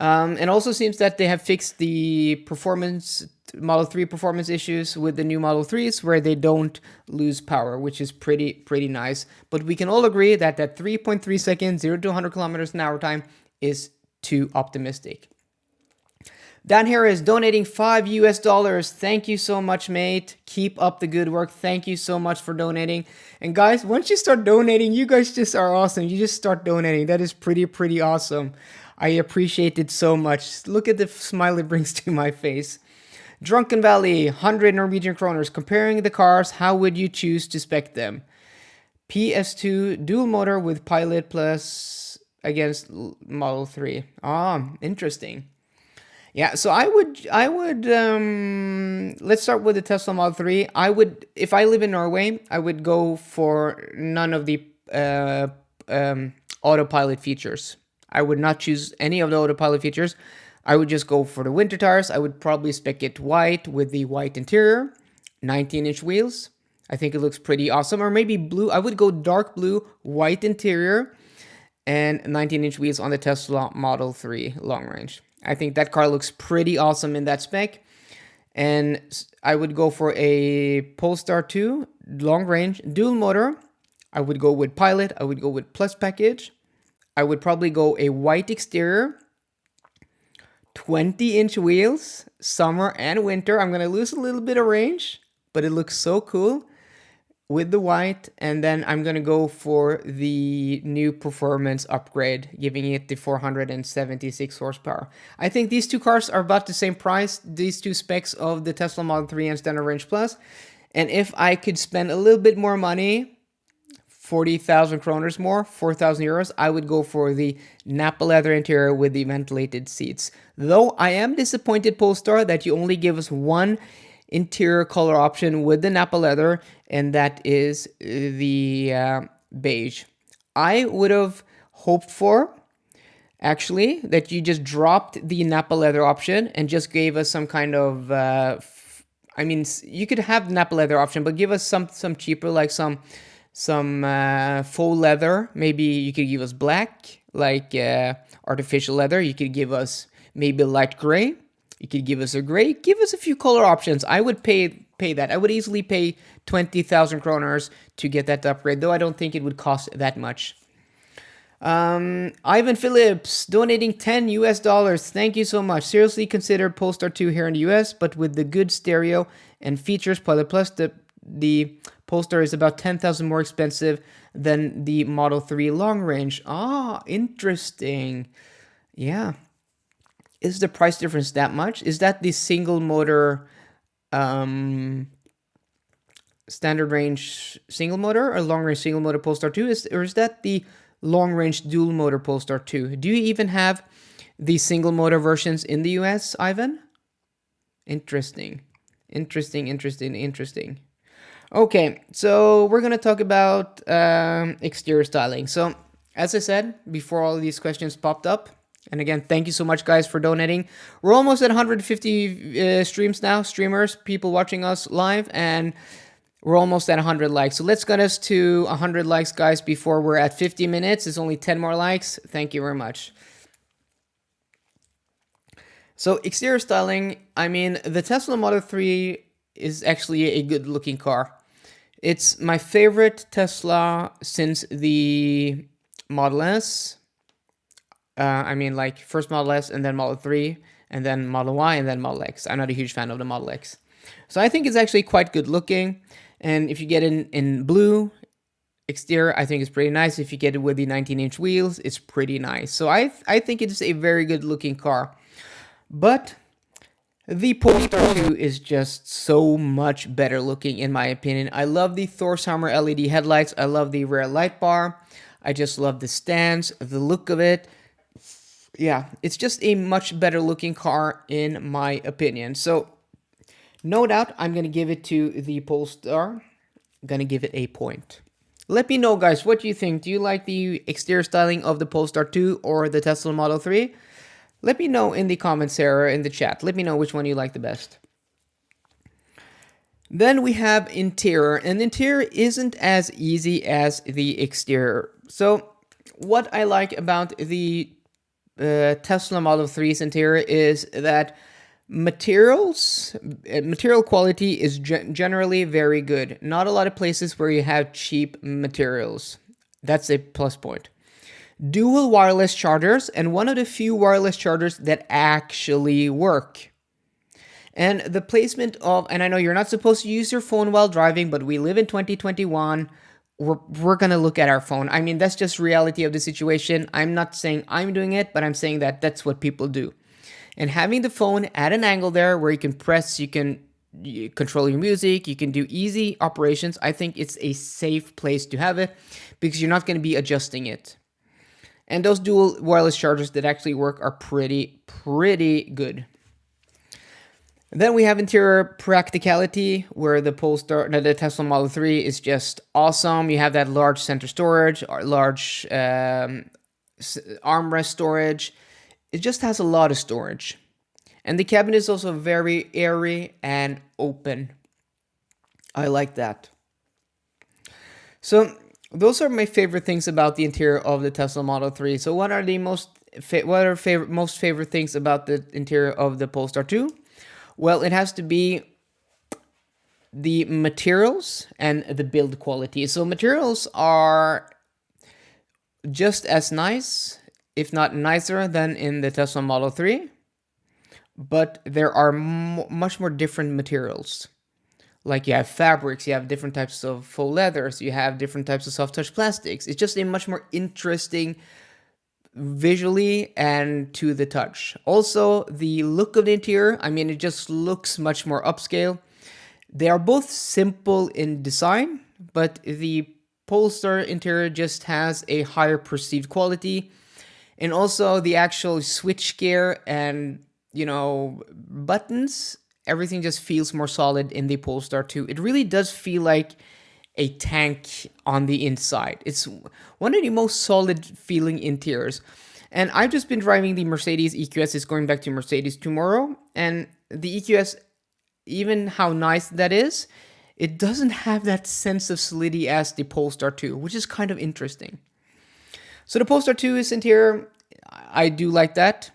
And also seems that they have fixed the performance Model 3 performance issues with the new Model 3s where they don't lose power, which is pretty nice. But we can all agree that 3.3 seconds, 0 to 100 kilometers an hour time is too optimistic. Dan Harris donating $5. Thank you so much, mate. Keep up the good work. Thank you so much for donating. And guys, once you start donating, you guys just are awesome. You just start donating. That is pretty awesome. I appreciate it so much. Look at the smile it brings to my face. Drunken Valley, 100 Norwegian kroners. Comparing the cars, how would you choose to spec them? PS2 dual motor with Pilot Plus against Model 3. Interesting. Yeah, so I would let's start with the Tesla Model 3. If I live in Norway, I would go for none of the Autopilot features. I would not choose any of the Autopilot features. I would just go for the winter tires. I would probably spec it white with the white interior, 19-inch wheels. I think it looks pretty awesome. Or maybe blue. I would go dark blue, white interior, and 19-inch wheels on the Tesla Model 3 long range. I think that car looks pretty awesome in that spec. And I would go for a Polestar 2 long range dual motor. I would go with Pilot. I would go with Plus package. I would probably go a white exterior, 20-inch wheels, summer and winter. I'm going to lose a little bit of range, but it looks so cool with the white. And then I'm going to go for the new performance upgrade, giving it the 476 horsepower. I think these two cars are about the same price, these two specs of the Tesla Model 3 and Standard Range Plus. And if I could spend a little bit more money, 40,000 kroners more, 4,000 euros, I would go for the Nappa leather interior with the ventilated seats. Though I am disappointed, Polestar, that you only give us one interior color option with the Nappa leather, and that is the beige. I would have hoped for, actually, that you just dropped the Nappa leather option and just gave us some kind of, I mean, you could have the Nappa leather option, but give us some cheaper, like some faux leather. Maybe you could give us black, like artificial leather. You could give us maybe light gray. You could give us a gray. Give us a few color options. I would pay that. I would easily pay 20,000 kroners to get that upgrade, though I don't think it would cost that much. Ivan Phillips donating $10. Thank you so much. Seriously consider Polestar 2 here in the US, but with the good stereo and features, Pilot Plus, the Polestar is about 10,000 more expensive than the Model 3 long range. Ah, interesting. Yeah. Is the price difference that much? Is that the single motor standard range single motor or long range single motor Polestar 2? Or is that the long range dual motor Polestar 2? Do you even have the single motor versions in the US, Ivan? Interesting. Interesting. Okay, so we're going to talk about exterior styling. So, as I said, before all these questions popped up, and again, thank you so much, guys, for donating. We're almost at 150 streams now, streamers, people watching us live, and we're almost at 100 likes. So let's get us to 100 likes, guys, before we're at 50 minutes. It's only 10 more likes. Thank you very much. So, exterior styling, I mean, the Tesla Model 3 is actually a good-looking car. It's my favorite Tesla since the Model S. I mean, like, first Model S, and then Model 3, and then Model Y, and then Model X. I'm not a huge fan of the Model X. So I think it's actually quite good looking. And if you get it in blue exterior, I think it's pretty nice. If you get it with the 19-inch wheels, it's pretty nice. So I think it's a very good looking car. But the Polestar 2 is just so much better looking, in my opinion. I love the Thor's Hammer LED headlights. I love the rear light bar. I just love the stance, the look of it. Yeah, it's just a much better looking car, in my opinion. So, no doubt, I'm going to give it to the Polestar. I'm going to give it a point. Let me know, guys, what you think. Do you like the exterior styling of the Polestar 2 or the Tesla Model 3? Let me know in the comments here, or in the chat. Let me know which one you like the best. Then we have interior, and the interior isn't as easy as the exterior. So what I like about the Tesla Model 3's interior is that material quality is generally very good. Not a lot of places where you have cheap materials. That's a plus point. Dual wireless chargers, and one of the few wireless chargers that actually work. And the placement of, and I know you're not supposed to use your phone while driving, but we live in 2021. We're going to look at our phone. I mean, that's just reality of the situation. I'm not saying I'm doing it, but I'm saying that that's what people do. And having the phone at an angle there where you can press, you control your music, you can do easy operations. I think it's a safe place to have it because you're not going to be adjusting it. And those dual wireless chargers that actually work are pretty good. Then we have interior practicality, where the Tesla Model 3 is just awesome. You have that large center storage, or large armrest storage. it just has a lot of storage. And the cabin is also very airy and open. I like that. So those are my favorite things about the interior of the Tesla Model 3. So what are the most favorite things about the interior of the Polestar 2? Well, it has to be the materials and the build quality. So materials are just as nice, if not nicer, than in the Tesla Model 3, but there are much more different materials. Like you have fabrics, you have different types of faux leathers, you have different types of soft touch plastics. It's just a much more interesting visually and to the touch. Also, the look of the interior, I mean, it just looks much more upscale. They are both simple in design, but the Polestar interior just has a higher perceived quality. And also the actual switch gear and, buttons, everything just feels more solid in the Polestar 2. It really does feel like a tank on the inside. It's one of the most solid feeling interiors. And I've just been driving the Mercedes EQS. It's going back to Mercedes tomorrow. And the EQS, even how nice that is, it doesn't have that sense of solidity as the Polestar 2, which is kind of interesting. So the Polestar 2 is interior. I do like that.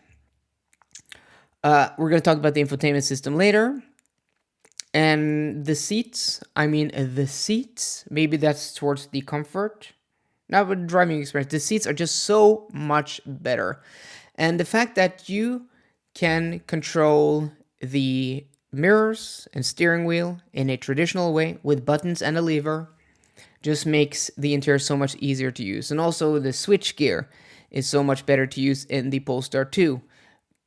We're going to talk about the infotainment system later. And the seats, maybe that's towards the comfort. Not with driving experience. The seats are just so much better. And the fact that you can control the mirrors and steering wheel in a traditional way with buttons and a lever just makes the interior so much easier to use. And also the switch gear is so much better to use in the Polestar 2.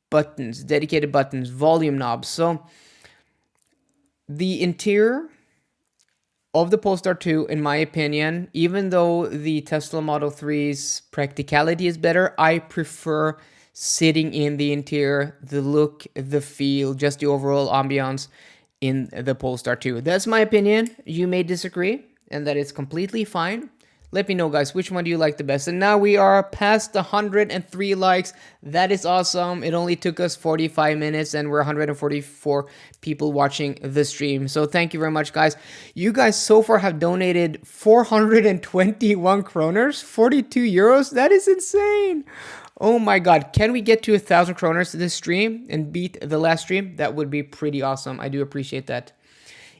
Buttons, dedicated buttons, volume knobs. So the interior of the Polestar 2, in my opinion, even though the Tesla Model 3's practicality is better, I prefer sitting in the interior, the look, the feel, just the overall ambiance in the Polestar 2. That's my opinion. You may disagree, and that is completely fine. Let me know, guys, which one do you like the best? And now we are past 103 likes. That is awesome. It only took us 45 minutes, and we're 144 people watching the stream. So thank you very much, guys. You guys so far have donated 421 kroners, 42 euros. That is insane. Oh my God. Can we get to 1,000 kroners to this stream and beat the last stream? That would be pretty awesome. I do appreciate that.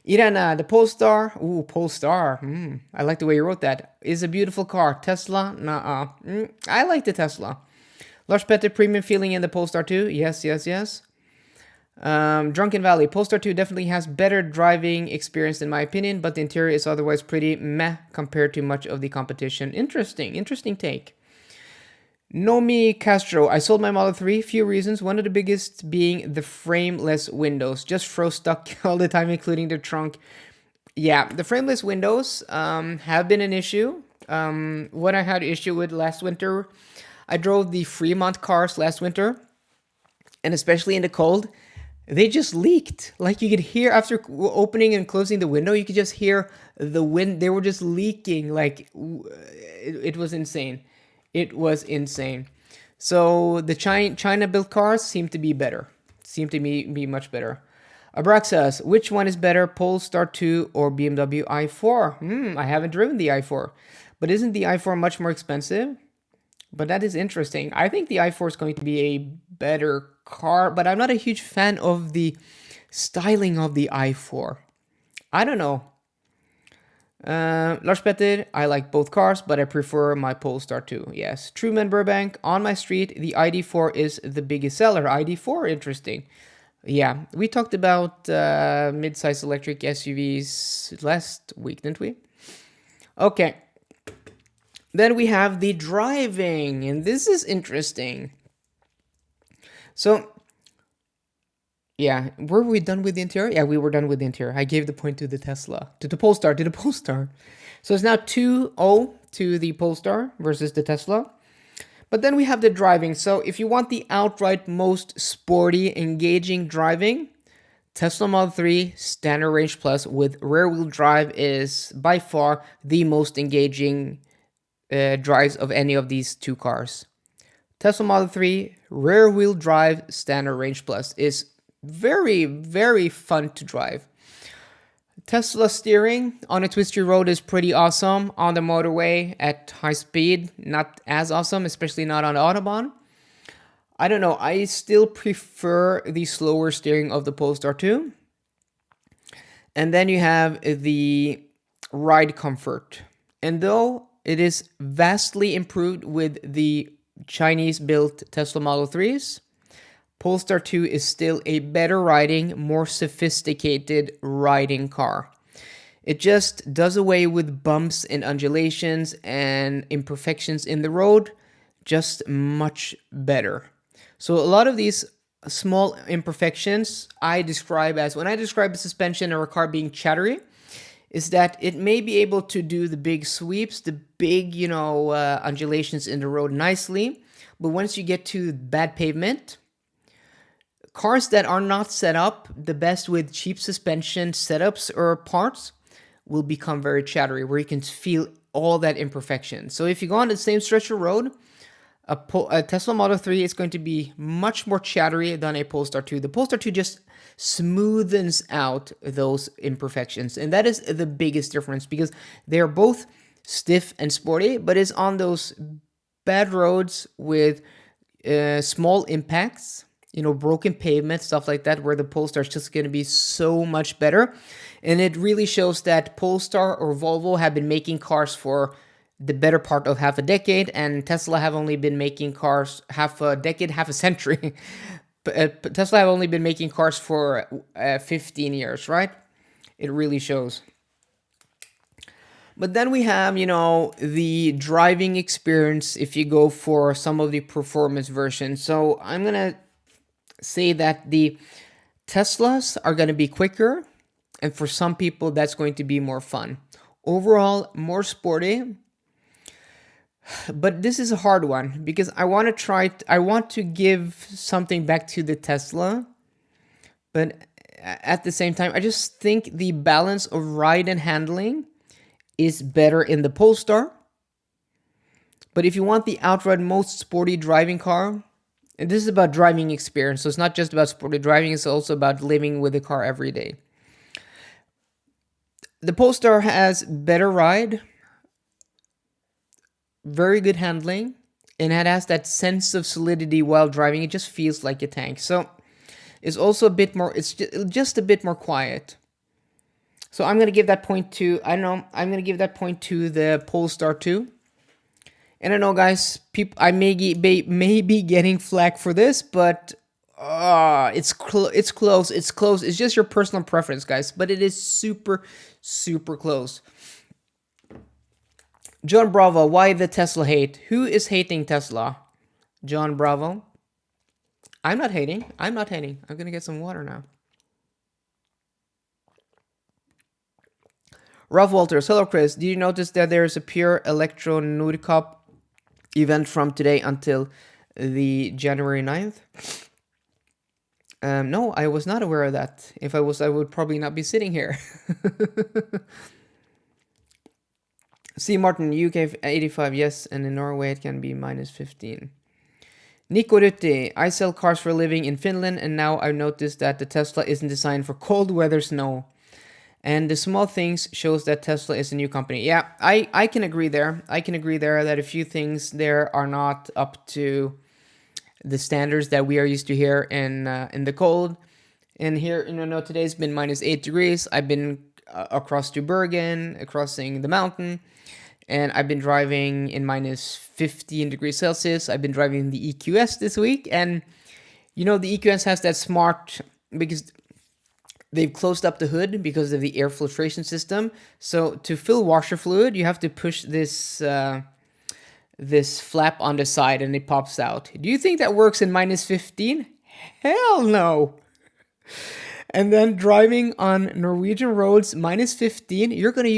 Irana, the Polestar. Ooh, Polestar. I like the way you wrote that. Is a beautiful car. Tesla? Nuh-uh. I like the Tesla. Lars Petter, premium feeling in the Polestar 2. Yes. Drunken Valley. Polestar 2 definitely has better driving experience in my opinion, but the interior is otherwise pretty meh compared to much of the competition. Interesting take. Nomi Castro, I sold my Model 3, few reasons, one of the biggest being the frameless windows, just froze stuck all the time, including the trunk. Yeah, the frameless windows have been an issue. What I had issue with last winter, I drove the Fremont cars last winter, and especially in the cold, they just leaked. Like you could hear after opening and closing the window, you could just hear the wind. They were just leaking. Like it was insane. It was insane. So the China-built cars seem to be better. Seem to be much better. Abraxas, which one is better, Polestar 2 or BMW i4? I haven't driven the i4. But isn't the i4 much more expensive? But that is interesting. I think the i4 is going to be a better car, but I'm not a huge fan of the styling of the i4. I don't know. Lars Petter, I like both cars, but I prefer my Polestar 2. Yes. Truman Burbank, on my street, the ID4 is the biggest seller. ID4, interesting. Yeah, we talked about mid-size electric SUVs last week, didn't we? Okay. Then we have the driving, and this is interesting. So, yeah, were we done with the interior? Yeah, we were done with the interior. I gave the point to the Tesla, to the Polestar. So it's now 2-0 to the Polestar versus the Tesla. But then we have the driving. So if you want the outright most sporty, engaging driving, Tesla Model 3 Standard Range Plus with rear-wheel drive is by far the most engaging drives of any of these two cars. Tesla Model 3 rear wheel drive standard range plus is very, very fun to drive. Tesla steering on a twisty road is pretty awesome. On the motorway at high speed, not as awesome, especially not on the Autobahn. I don't know, I still prefer the slower steering of the Polestar 2. And then you have the ride comfort. And though it is vastly improved with the Chinese-built Tesla Model 3s, Polestar 2 is still a better riding, more sophisticated riding car. It just does away with bumps and undulations and imperfections in the road, just much better. So a lot of these small imperfections I describe as, when I describe a suspension or a car being chattery, is that it may be able to do the big sweeps, the big, undulations in the road nicely, but once you get to bad pavement, cars that are not set up the best with cheap suspension setups or parts will become very chattery, where you can feel all that imperfection. So if you go on the same stretch of road, a Tesla Model 3 is going to be much more chattery than a Polestar 2. The Polestar 2 just smoothens out those imperfections, and that is the biggest difference, because they're both stiff and sporty, but it's on those bad roads with small impacts, broken pavement, stuff like that, where the Polestar is just going to be so much better. And it really shows that Polestar or Volvo have been making cars for the better part of half a decade, and Tesla have only been making cars half a decade, half a century. Tesla have only been making cars for 15 years, right? It really shows. But then we have, the driving experience if you go for some of the performance versions. So I'm going to say that the Teslas are going to be quicker, and for some people that's going to be more fun. Overall, more sporty. But this is a hard one, because I want to give something back to the Tesla, but at the same time, I just think the balance of ride and handling is better in the Polestar. But if you want the outright most sporty driving car, and this is about driving experience, so it's not just about sporty driving, it's also about living with the car every day. The Polestar has better ride, very good handling, and it has that sense of solidity while driving. It just feels like a tank. So it's also a bit more, it's just a bit more quiet. So I'm going to give that point to, I'm going to give that point to the Polestar 2. And I know, guys, I may be getting flack for this, but it's close. It's just your personal preference, guys. But it is super, super close. John Bravo, why the Tesla hate? Who is hating Tesla? John Bravo. I'm not hating. I'm going to get some water now. Ralph Walters, hello Chris. Did you notice that there is a pure Electro Nude Cup event from today until the January 9th? No, I was not aware of that. If I was, I would probably not be sitting here. C. Martin, UK 85, yes, and in Norway it can be minus 15. Nico Rutti, I sell cars for a living in Finland, and now I've noticed that the Tesla isn't designed for cold weather snow. And the small things shows that Tesla is a new company. Yeah, I can agree there. I can agree there that a few things there are not up to the standards that we are used to here in the cold. And here, today's been minus 8 degrees. I've been across to Bergen, crossing the mountain, and I've been driving in minus 15 degrees Celsius. I've been driving the EQS this week, and the EQS has that smart, because they've closed up the hood because of the air filtration system. So to fill washer fluid, you have to push this this flap on the side and it pops out. Do you think that works in minus 15? Hell no. And then driving on Norwegian roads, minus 15, you're going to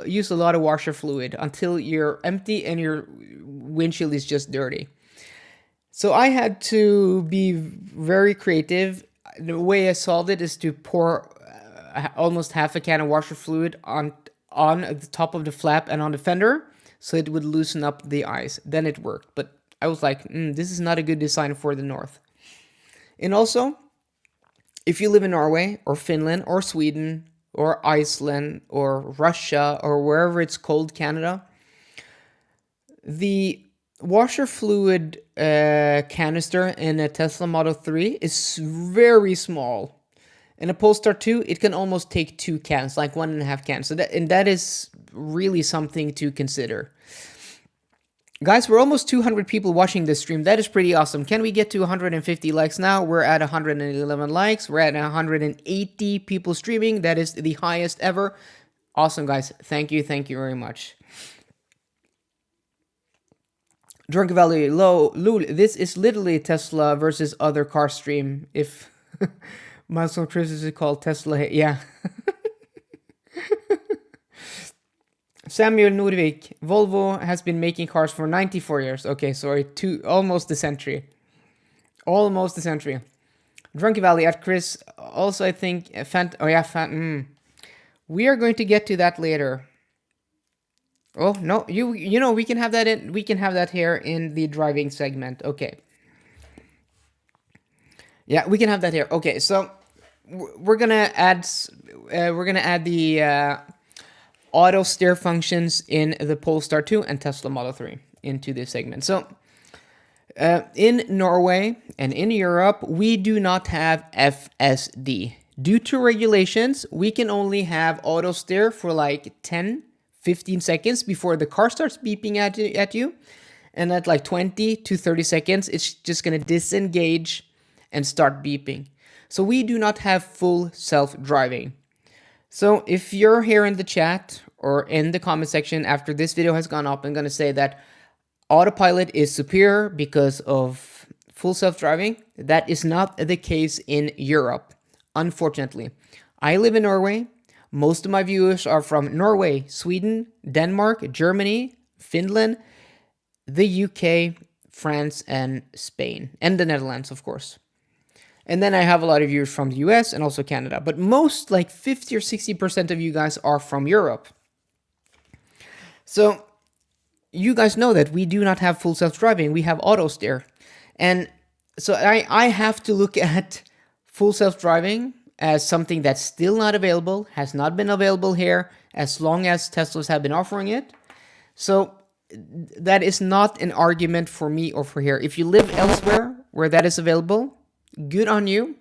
use a lot of washer fluid until you're empty and your windshield is just dirty. So I had to be very creative. The way I solved it is to pour almost half a can of washer fluid on the top of the flap and on the fender, so it would loosen up the ice. Then it worked. But I was like, this is not a good design for the north. And also, if you live in Norway or Finland or Sweden or Iceland or Russia or wherever it's cold, Canada, the washer fluid canister in a Tesla Model 3 is very small. In a Polestar 2, it can almost take 2 cans, like 1.5 cans. So that is really something to consider. Guys, we're almost 200 people watching this stream. That is pretty awesome. Can we get to 150 likes now? We're at 111 likes. We're at 180 people streaming. That is the highest ever. Awesome, guys. Thank you very much. Drunk Valley, Lul, this is literally Tesla versus other car stream. If my son Chris is called Tesla, yeah. Samuel Nordvik, Volvo has been making cars for 94 years. Okay, sorry, almost a century. Almost a century. Drunky Valley at Chris, also I think, we are going to get to that later. Oh, no, you know, we can have that here in the driving segment. Okay. Yeah, we can have that here. Okay, so we're gonna add the auto steer functions in the Polestar 2 and Tesla Model 3 into this segment. So in Norway and in Europe, we do not have FSD. Due to regulations, we can only have auto steer for like 10-15 seconds before the car starts beeping at you. And at like 20 to 30 seconds, it's just going to disengage and start beeping. So we do not have full self-driving. So if you're here in the chat or in the comment section after this video has gone up, I'm going to say that Autopilot is superior because of full self-driving. That is not the case in Europe, unfortunately. I live in Norway. Most of my viewers are from Norway, Sweden, Denmark, Germany, Finland, the UK, France, and Spain, and the Netherlands, of course. And then I have a lot of viewers from the US and also Canada. But most, like 50 or 60% of you guys are from Europe. So you guys know that we do not have full self-driving. We have auto steer. And so I have to look at full self-driving as something that's still not available, has not been available here as long as Teslas have been offering it. So that is not an argument for me or for here. If you live elsewhere where that is available, good on you.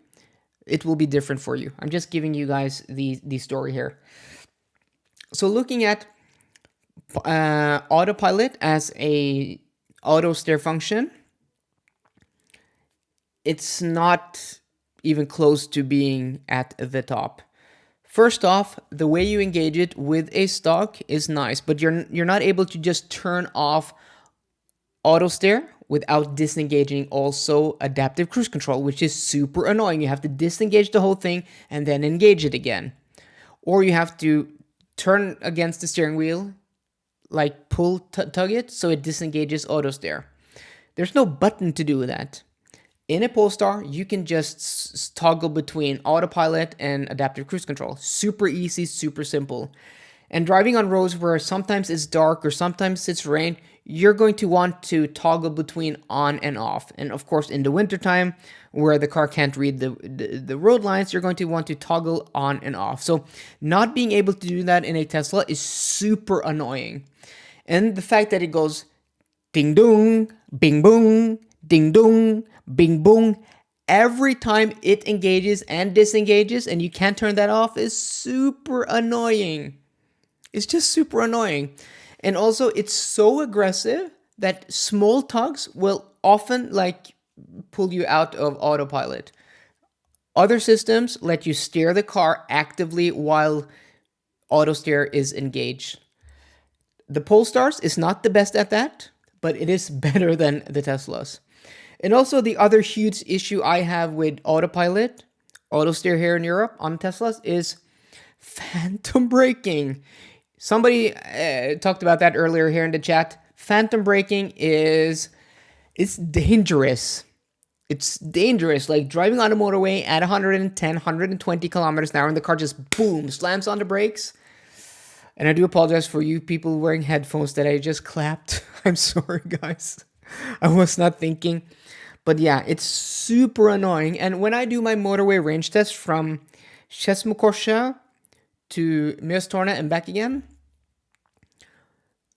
It will be different for you. I'm just giving you guys the story here. So looking at Autopilot as a auto steer function, it's not even close to being at the top. First off, the way you engage it with a stock is nice, but you're not able to just turn off auto steer without disengaging also adaptive cruise control, which is super annoying. You have to disengage the whole thing and then engage it again. Or you have to turn against the steering wheel, like tug it, so it disengages auto steer. There's no button to do that. In a Polestar, you can just toggle between autopilot and adaptive cruise control. Super easy, super simple. And driving on roads where sometimes it's dark or sometimes it's rain, you're going to want to toggle between on and off. And of course, in the wintertime, where the car can't read the road lines, you're going to want to toggle on and off. So not being able to do that in a Tesla is super annoying. And the fact that it goes ding dong, bing boom, ding dong, bing boom, every time it engages and disengages and you can't turn that off is super annoying. It's just super annoying. And also it's so aggressive that small tugs will often like pull you out of autopilot. Other systems let you steer the car actively while auto steer is engaged. The Polestars is not the best at that, but it is better than the Teslas. And also the other huge issue I have with autopilot, auto steer here in Europe on Teslas is phantom braking. Somebody talked about that earlier here in the chat. Phantom braking it's dangerous. It's dangerous. Like driving on a motorway at 110, 120 kilometers an hour and the car just boom, slams on the brakes. And I do apologize for you people wearing headphones that I just clapped. I'm sorry, guys. I was not thinking. But yeah, it's super annoying. And when I do my motorway range test from Skedsmokorset to Mjøstornet and back again,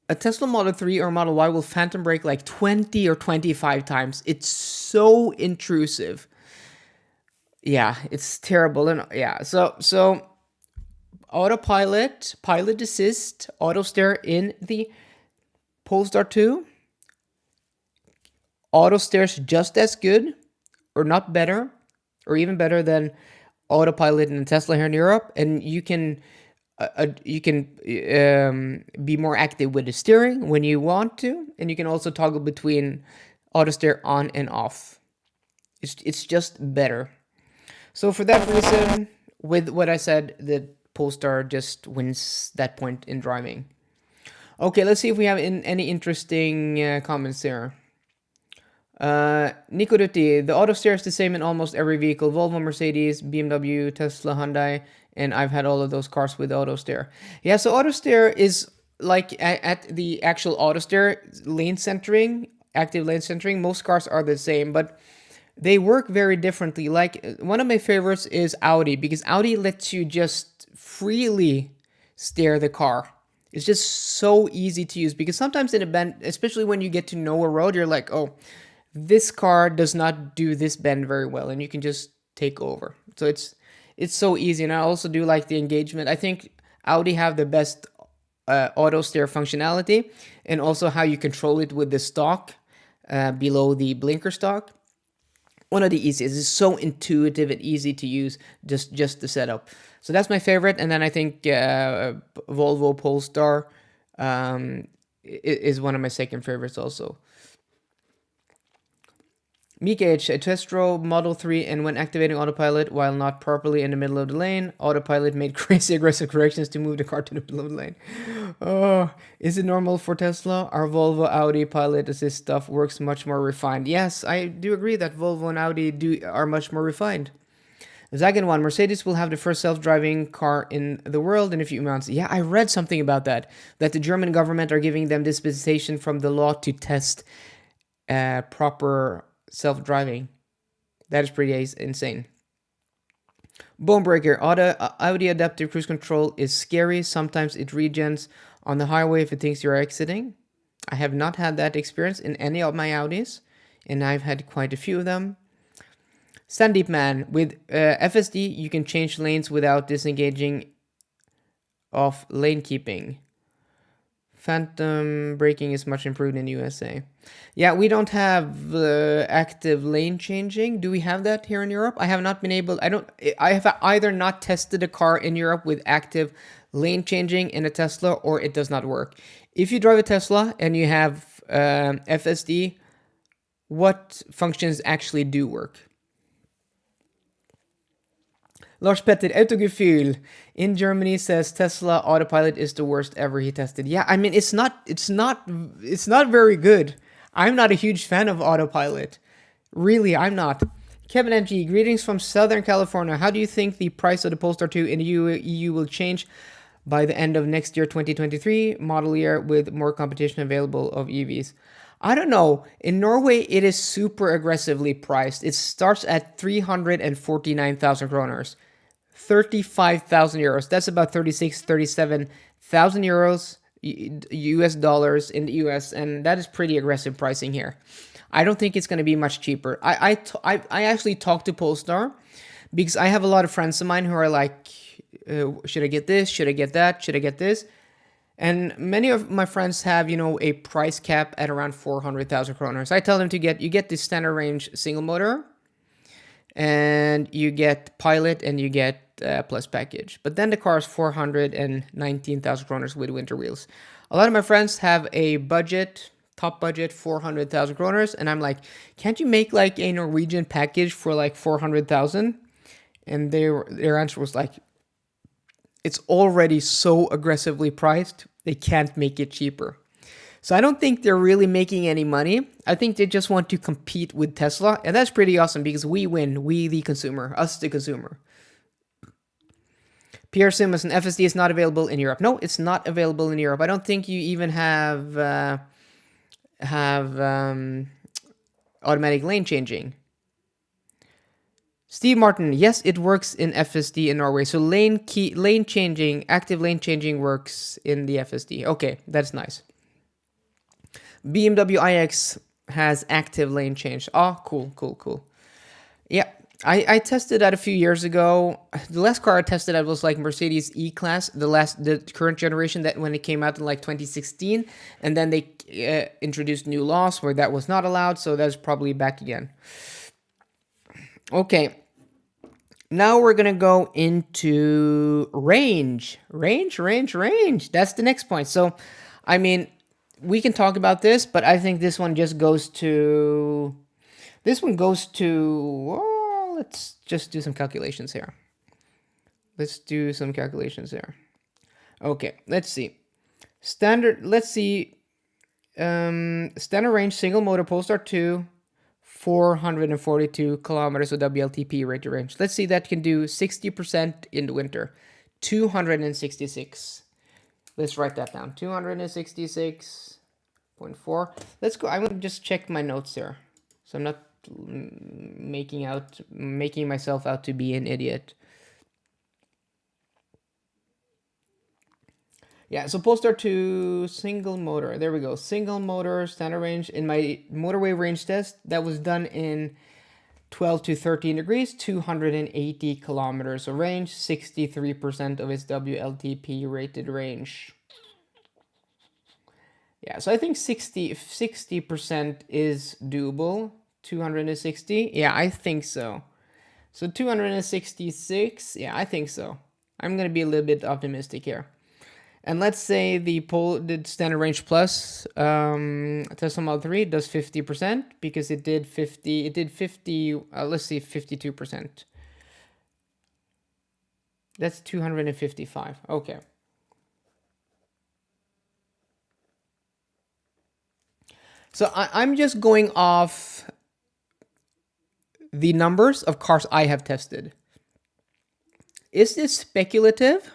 a Tesla Model 3 or Model Y will phantom brake like 20 or 25 times. It's so intrusive. Yeah, it's terrible. And yeah, so autopilot, pilot assist, auto steer in the Polestar 2. Auto steer's just as good or not better or even better than autopilot in Tesla here in Europe, and you can be more active with the steering when you want to, and you can also toggle between auto steer on and off. It's just better. So for that reason, with what I said, the Polestar just wins that point in driving. Okay, let's see if we have any interesting comments here. Nico Dutti, the auto steer is the same in almost every vehicle: Volvo, Mercedes, BMW, Tesla, Hyundai, and I've had all of those cars with auto steer. Yeah, so auto steer is like at the actual auto steer lane centering, active lane centering. Most cars are the same, but they work very differently. Like one of my favorites is Audi, because Audi lets you just freely steer the car. It's just so easy to use, because sometimes in a bend, especially when you get to know a road, you're like, oh, this car does not do this bend very well, and you can just take over. So it's so easy. And I also do like the engagement. I think Audi have the best auto steer functionality, and also how you control it with the stalk below the blinker stalk. One of the easiest. It's so intuitive and easy to use, just the setup. So that's my favorite. And then I think Volvo Polestar is one of my second favorites also. Mikage, I test drove Model 3, and when activating autopilot while not properly in the middle of the lane, autopilot made crazy aggressive corrections to move the car to the middle of the lane. Oh, is it normal for Tesla? Our Volvo Audi pilot assist stuff works much more refined. Yes, I do agree that Volvo and Audi are much more refined. Second one, Mercedes will have the first self-driving car in the world in a few months. Yeah, I read something about that the German government are giving them dispensation from the law to test proper self-driving. That is pretty insane. Bonebreaker, Audi adaptive cruise control is scary. Sometimes it regens on the highway if it thinks you're exiting. I have not had that experience in any of my Audis, and I've had quite a few of them. Sandeep Man, with FSD you can change lanes without disengaging off lane keeping. Phantom braking is much improved in USA. Yeah, we don't have active lane changing. Do we have that here in Europe? I have not been able. I have either not tested a car in Europe with active lane changing in a Tesla, or it does not work. If you drive a Tesla and you have FSD, what functions actually do work? Lars Petter, Autogefühl in Germany says Tesla autopilot is the worst ever he tested. Yeah, I mean it's not very good. I'm not a huge fan of autopilot. Really, I'm not. Kevin MG, greetings from Southern California. How do you think the price of the Polestar 2 in the EU will change by the end of next year, 2023 model year, with more competition available of EVs? I don't know. In Norway, it is super aggressively priced. It starts at 349,000 kroners. 35,000 euros. That's about 37,000 euros US dollars in the US, and that is pretty aggressive pricing here. I don't think it's going to be much cheaper. I actually talked to Polestar because I have a lot of friends of mine who are like, should I get this? Should I get that? Should I get this? And many of my friends have, a price cap at around 400,000 kroners. I tell them you get the standard range single motor, and you get Pilot, and you get Plus package. But then the car is 419,000 kroners with winter wheels. A lot of my friends have a top budget, 400,000 kroners, and I'm like, can't you make like a Norwegian package for like 400,000? And their answer was like, it's already so aggressively priced, they can't make it cheaper. So I don't think they're really making any money. I think they just want to compete with Tesla, and that's pretty awesome because we win, we the consumer, us the consumer. Pierre Simonson, FSD is not available in Europe. No, it's not available in Europe. I don't think you even have have automatic lane changing. Steve Martin, yes, it works in FSD in Norway. So lane changing, active lane changing works in the FSD. Okay, that's nice. BMW iX has active lane change. Oh, cool, cool, cool. Yeah, I tested that a few years ago. The last car I tested that was like Mercedes E-Class, the current generation, that when it came out in like 2016, and then they introduced new laws where that was not allowed, so that's probably back again. Okay, now we're gonna go into range. Range. That's the next point. So, I mean, we can talk about this, but I think this one just goes to. This one goes to. Well, let's just do some calculations here. Okay, let's see. Standard. Let's see. Standard range single motor Polestar 2. 442 kilometers of WLTP rated range. Let's see, that can do 60% in the winter. 266. Let's write that down. 266.4. Let's go. I'm going to just check my notes here, so I'm not making myself out to be an idiot. Yeah, so Polestar 2 single motor. There we go. Single motor, standard range. In my motorway range test, that was done in 12 to 13 degrees, 280 kilometers of range, 63% of its WLTP rated range. Yeah, so I think 60% is doable. 260? Yeah, I think so. So 266? Yeah, I think so. I'm going to be a little bit optimistic here. And let's say the Standard Range Plus Tesla Model 3 does 50% because it did 50, let's see, 52%. That's 255. Okay. So I'm just going off the numbers of cars I have tested. Is this speculative?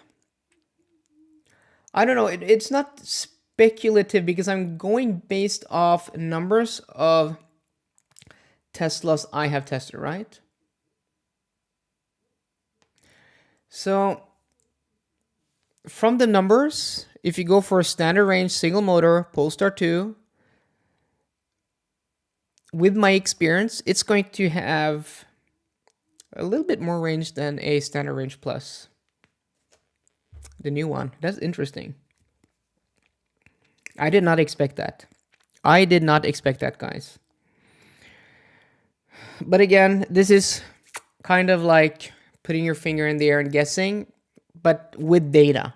I don't know. It's not speculative because I'm going based off numbers of Teslas I have tested, right? So from the numbers, if you go for a standard range single motor Polestar 2, with my experience, it's going to have a little bit more range than a standard range plus. The new one. That's interesting. I did not expect that. Guys. But again, this is kind of like putting your finger in the air and guessing, but with data.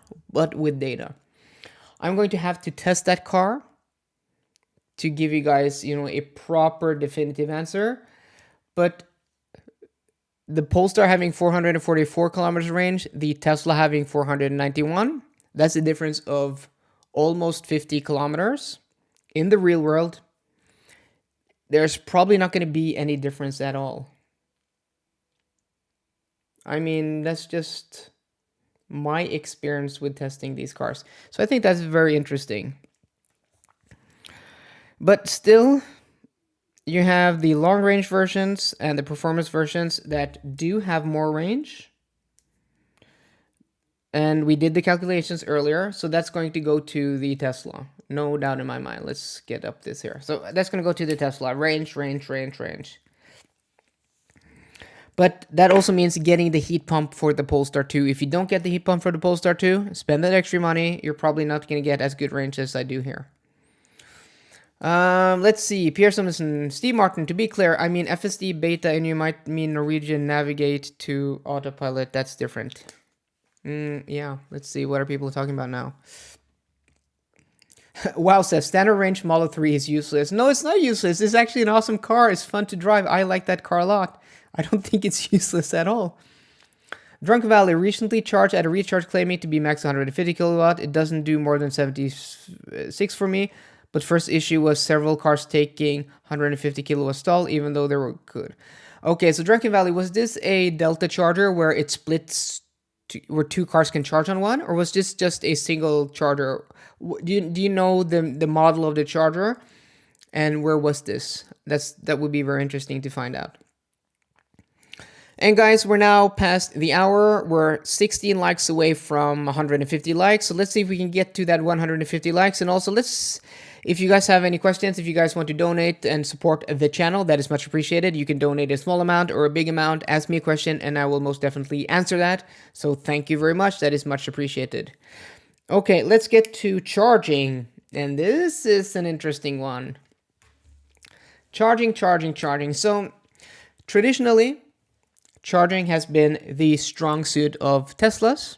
I'm going to have to test that car to give you guys, a proper definitive answer. But the Polestar having 444 kilometers range, the Tesla having 491. That's a difference of almost 50 kilometers. In the real world, there's probably not going to be any difference at all. I mean, that's just my experience with testing these cars. So I think that's very interesting. But still, you have the long range versions and the performance versions that do have more range. And we did the calculations earlier, so that's going to go to the Tesla. No doubt in my mind. Let's get up this here. So that's going to go to the Tesla. Range. But that also means getting the heat pump for the Polestar 2. If you don't get the heat pump for the Polestar 2, spend that extra money. You're probably not going to get as good range as I do here. Let's see. Pierre Simonson, Steve Martin. To be clear, I mean FSD beta, and you might mean Norwegian navigate to Autopilot. That's different. Yeah. Let's see. What are people talking about now? Wow says standard range Model 3 is useless. No, it's not useless. It's actually an awesome car. It's fun to drive. I like that car a lot. I don't think it's useless at all. Drunken Valley recently charged at a recharge claiming to be max 150 kilowatt. It doesn't do more than 76 for me. But first issue was several cars taking 150 kilowatt stall, even though they were good. Okay, so Drunken Valley, was this a Delta charger where it splits where two cars can charge on one, or was this just a single charger? Do you know the model of the charger? And where was this? That would be very interesting to find out. And guys, we're now past the hour. We're 16 likes away from 150 likes. So let's see if we can get to that 150 likes. And also, if you guys have any questions, if you guys want to donate and support the channel, that is much appreciated. You can donate a small amount or a big amount. Ask me a question and I will most definitely answer that. So thank you very much. That is much appreciated. Okay, let's get to charging. And this is an interesting one. Charging. So traditionally, charging has been the strong suit of Teslas.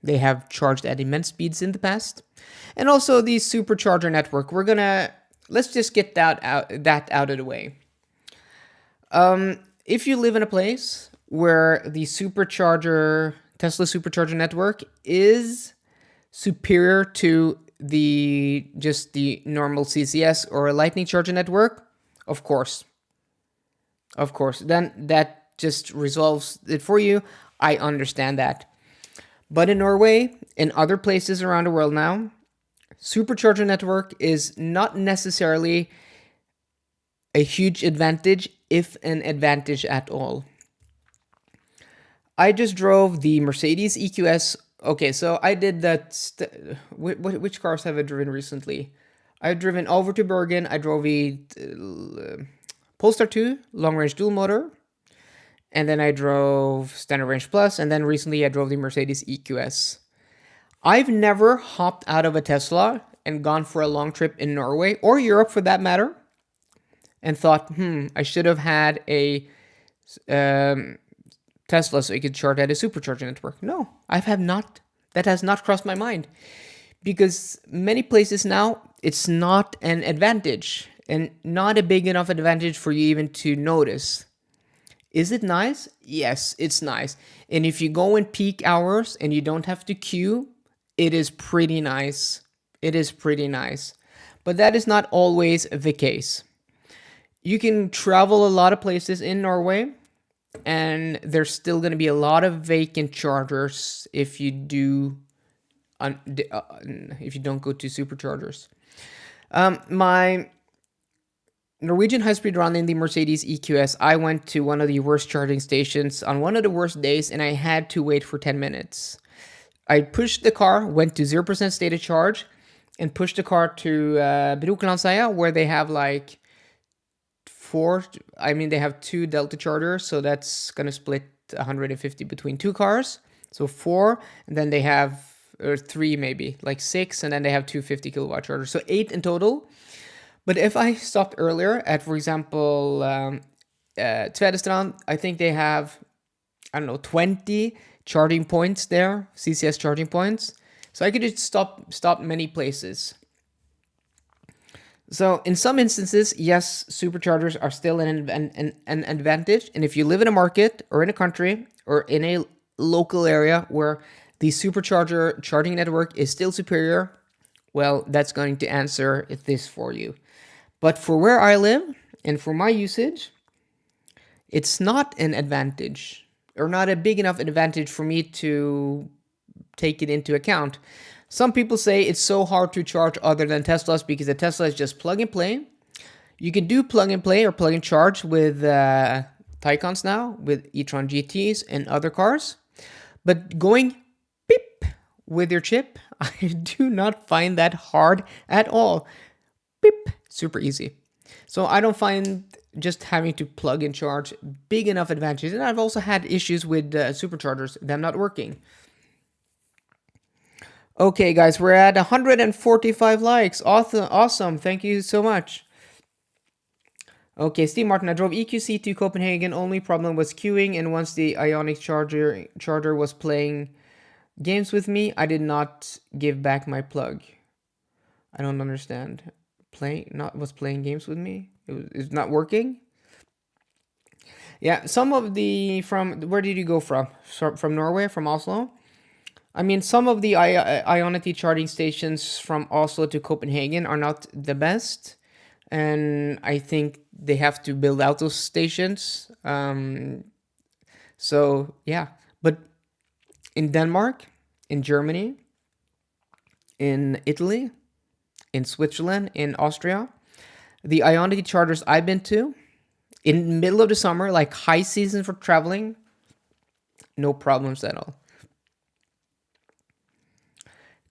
They have charged at immense speeds in the past. And also the supercharger network. Let's just get that out of the way. If you live in a place where the Tesla supercharger network is superior to the normal CCS or a lightning charger network, of course, then that just resolves it for you. I understand that. But in Norway and other places around the world now, supercharger network is not necessarily a huge advantage, if an advantage at all. I just drove the Mercedes EQS. Okay, so I did that. Which cars have I driven recently? I've driven over to Bergen. I drove a Polestar 2 long-range dual motor. And then I drove Standard Range Plus, and then recently I drove the Mercedes EQS. I've never hopped out of a Tesla and gone for a long trip in Norway, or Europe for that matter, and thought, I should have had a Tesla so I could charge at a supercharger network. No, that has not crossed my mind. Because many places now, it's not an advantage, and not a big enough advantage for you even to notice. Is it nice? Yes, it's nice. And if you go in peak hours and you don't have to queue, it is pretty nice. But that is not always the case. You can travel a lot of places in Norway, and there's still going to be a lot of vacant chargers if you don't go to superchargers. My Norwegian high-speed run in the Mercedes EQS, I went to one of the worst charging stations on one of the worst days, and I had to wait for 10 minutes. I pushed the car, went to 0% state of charge, and pushed the car to Brokelandsheia, where they have they have 2 Delta chargers, so that's going to split 150 between 2 cars. So 4, and then they have, or 3 maybe, 6, and then they have 2 50 kilowatt chargers. So 8 in total. But if I stopped earlier at, for example, Tvedestrand, I think they have, 20 charging points there, CCS charging points. So I could just stop many places. So in some instances, yes, superchargers are still an advantage. And if you live in a market or in a country or in a local area where the supercharger charging network is still superior, well, that's going to answer this for you. But for where I live and for my usage, it's not an advantage, or not a big enough advantage for me to take it into account. Some people say it's so hard to charge other than Teslas because a Tesla is just plug and play. You can do plug and play or plug and charge with Taycans now, with e-tron GTs and other cars. But going beep with your chip, I do not find that hard at all. Beep, super easy. So I don't find just having to plug and charge big enough advantage. And I've also had issues with superchargers, them not working. Okay, guys, we're at 145 likes. Awesome. Thank you so much. Okay, Steve Martin, I drove EQC to Copenhagen. Only problem was queuing, and once the Ionic charger was playing games with me, I did not give back my plug. I don't understand. Was playing games with me? It's not working? Yeah, some of where did you go from? From Norway, from Oslo? I mean, some of the Ionity charging stations from Oslo to Copenhagen are not the best. And I think they have to build out those stations. So, yeah. But in Denmark, in Germany, in Italy, in Switzerland, in Austria, The Ionity chargers I've been to, in the middle of the summer, like high season for traveling, no problems at all.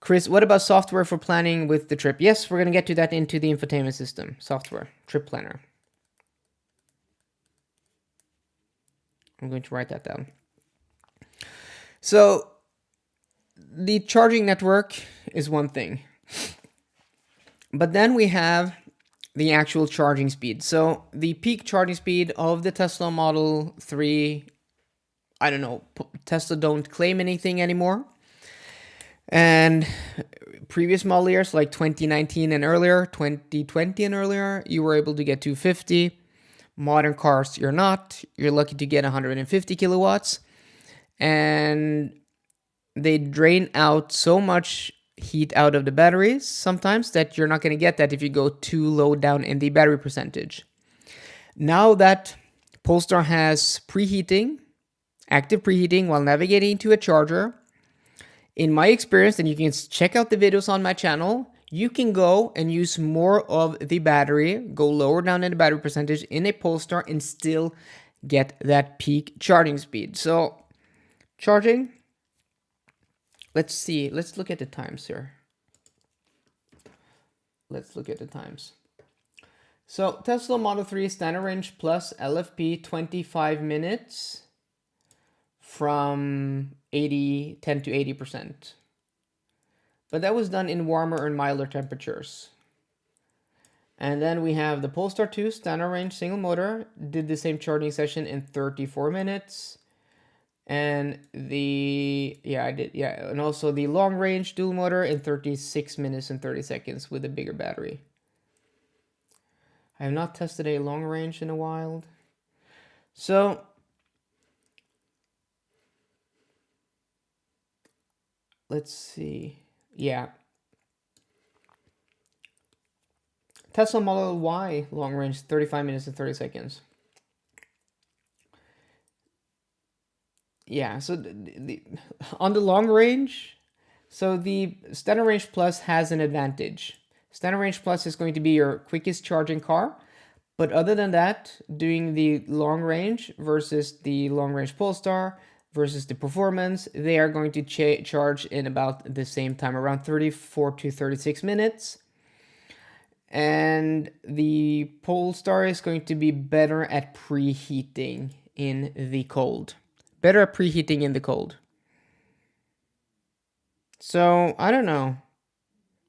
Chris, what about software for planning with the trip? Yes, we're going to get to that into the infotainment system. Software, trip planner. I'm going to write that down. So the charging network is one thing. But then we have the actual charging speed. So the peak charging speed of the Tesla Model 3, I don't know, Tesla don't claim anything anymore. And previous model years, like 2019 and earlier, 2020 and earlier, you were able to get 250. Modern cars, you're not. You're lucky to get 150 kilowatts. And they drain out so much heat out of the batteries sometimes that you're not going to get that if you go too low down in the battery percentage. Now that Polestar has preheating, active preheating while navigating to a charger, in my experience, and you can check out the videos on my channel, you can go and use more of the battery, go lower down in the battery percentage in a Polestar and still get that peak charging speed. So charging, let's see, let's look at the times here. Let's look at the times. So Tesla Model 3 standard range plus LFP 25 minutes from 10 to 80%. But that was done in warmer and milder temperatures. And then we have the Polestar 2 standard range single motor, did the same charging session in 34 minutes. And and also the long range dual motor in 36 minutes and 30 seconds with a bigger battery. I have not tested a long range in a while. So let's see. Yeah. Tesla Model Y long range 35 minutes and 30 seconds. Yeah, so on the long range, so the Standard Range Plus has an advantage. Standard Range Plus is going to be your quickest charging car, but other than that, doing the long range versus the long range Polestar versus the performance, they are going to charge in about the same time, around 34 to 36 minutes. And the Polestar is going to be better at preheating in the cold. Better at preheating in the cold. So, I don't know.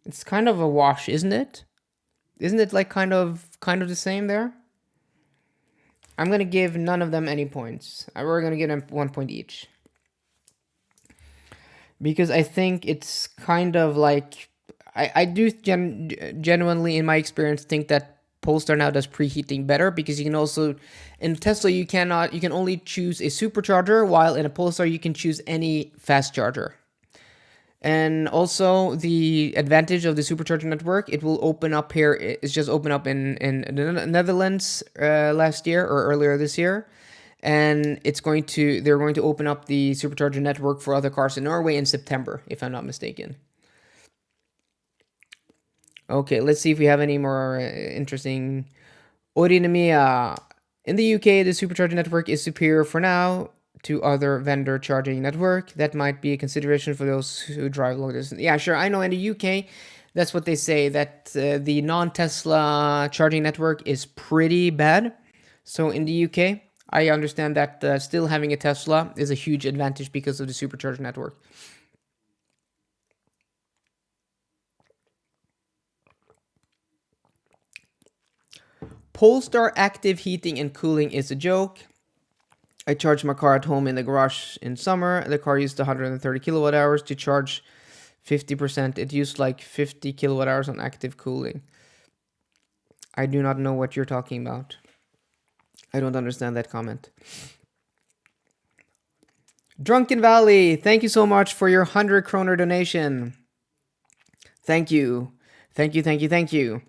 It's kind of a wash, isn't it? Isn't it like kind of the same there? I'm going to give none of them any points. We're going to give them 1 point each. Because I think it's kind of like... I do genuinely, in my experience, think that Polestar now does preheating better, because you can also... In Tesla, you can only choose a supercharger, while in a Polestar, you can choose any fast charger. And also, the advantage of the supercharger network, it will open up here. It's just opened up in the Netherlands last year or earlier this year. And they're going to open up the supercharger network for other cars in Norway in September, if I'm not mistaken. Okay, let's see if we have any more interesting... Orinemia. In the UK, the supercharger network is superior for now to other vendor charging network. That might be a consideration for those who drive long distance. Yeah, sure. I know in the UK, that's what they say, that the non-Tesla charging network is pretty bad. So in the UK, I understand that still having a Tesla is a huge advantage because of the supercharger network. Polestar active heating and cooling is a joke. I charged my car at home in the garage in summer. The car used 130 kilowatt hours to charge 50%. It used like 50 kilowatt hours on active cooling. I do not know what you're talking about. I don't understand that comment. Drunken Valley, thank you so much for your 100 kroner donation. Thank you. Thank you, thank you, thank you.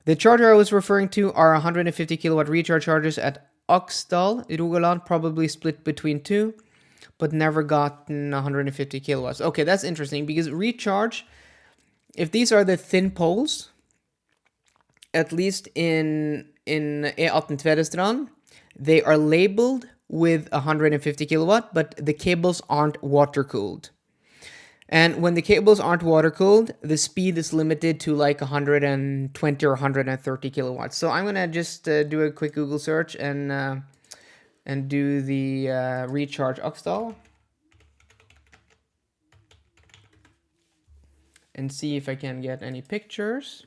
The charger I was referring to are 150 kilowatt recharge chargers at Oksdal, Rogaland, probably split between two, but never gotten 150 kilowatts. Okay, that's interesting, because recharge, if these are the thin poles, at least in E18 Tvedestrand, they are labeled with 150 kilowatt, but the cables aren't water cooled. And when the cables aren't water cooled, the speed is limited to like 120 or 130 kilowatts. So I'm gonna just do a quick Google search and do the recharge Oxtal and see if I can get any pictures.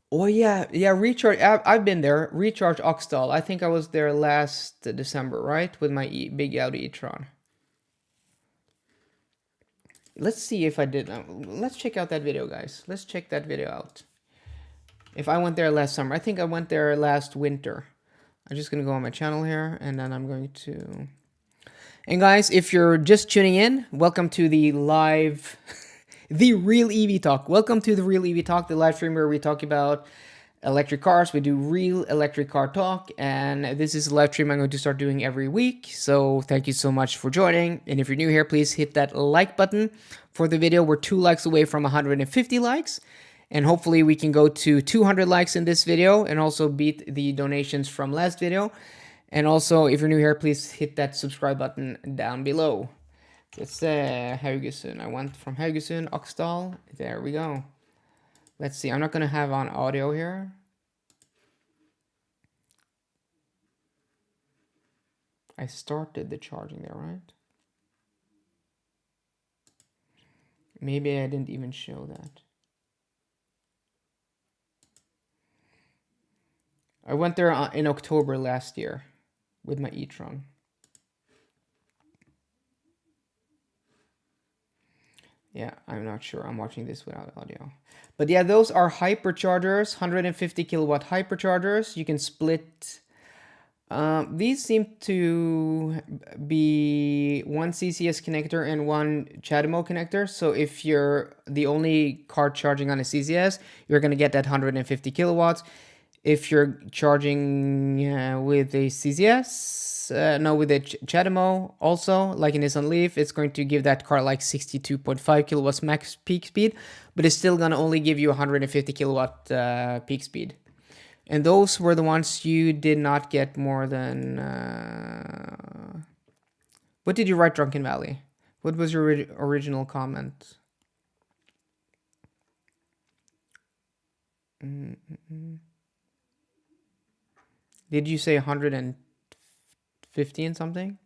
Oh yeah, recharge. I've been there. Recharge Oxtal. I think I was there last December, right, with my big Audi e-tron. Let's see if I did. Let's check out that video, guys. Let's check that video out. If I went there last summer, I think I went there last winter. I'm just gonna go on my channel here, and then I'm going to. And guys, if you're just tuning in, welcome to the live. The Real EV Talk. Welcome to the Real EV Talk, the live stream where we talk about electric cars. We do real electric car talk, and this is a live stream I'm going to start doing every week. So thank you so much for joining. And if you're new here, please hit that like button for the video. We're 2 likes away from 150 likes, and hopefully we can go to 200 likes in this video and also beat the donations from last video. And also, if you're new here, please hit that subscribe button down below. It's Haugesund. I went from Haugesund, Oxtal. There we go. Let's see. I'm not going to have on audio here. I started the charging there, right? Maybe I didn't even show that. I went there in October last year with my e-tron. Yeah, I'm not sure. I'm watching this without audio. But yeah, those are hyperchargers, 150 kilowatt hyperchargers. You can split. These seem to be one CCS connector and one CHAdeMO connector. So if you're the only car charging on a CCS, you're going to get that 150 kilowatts. If you're charging with a CCS, with a CHAdeMO also, like in Nissan Leaf, it's going to give that car like 62.5 kilowatts max peak speed, but it's still going to only give you 150 kilowatt peak speed. And those were the ones you did not get more than... What did you write, Drunken Valley? What was your original comment? Did you say 150 and something?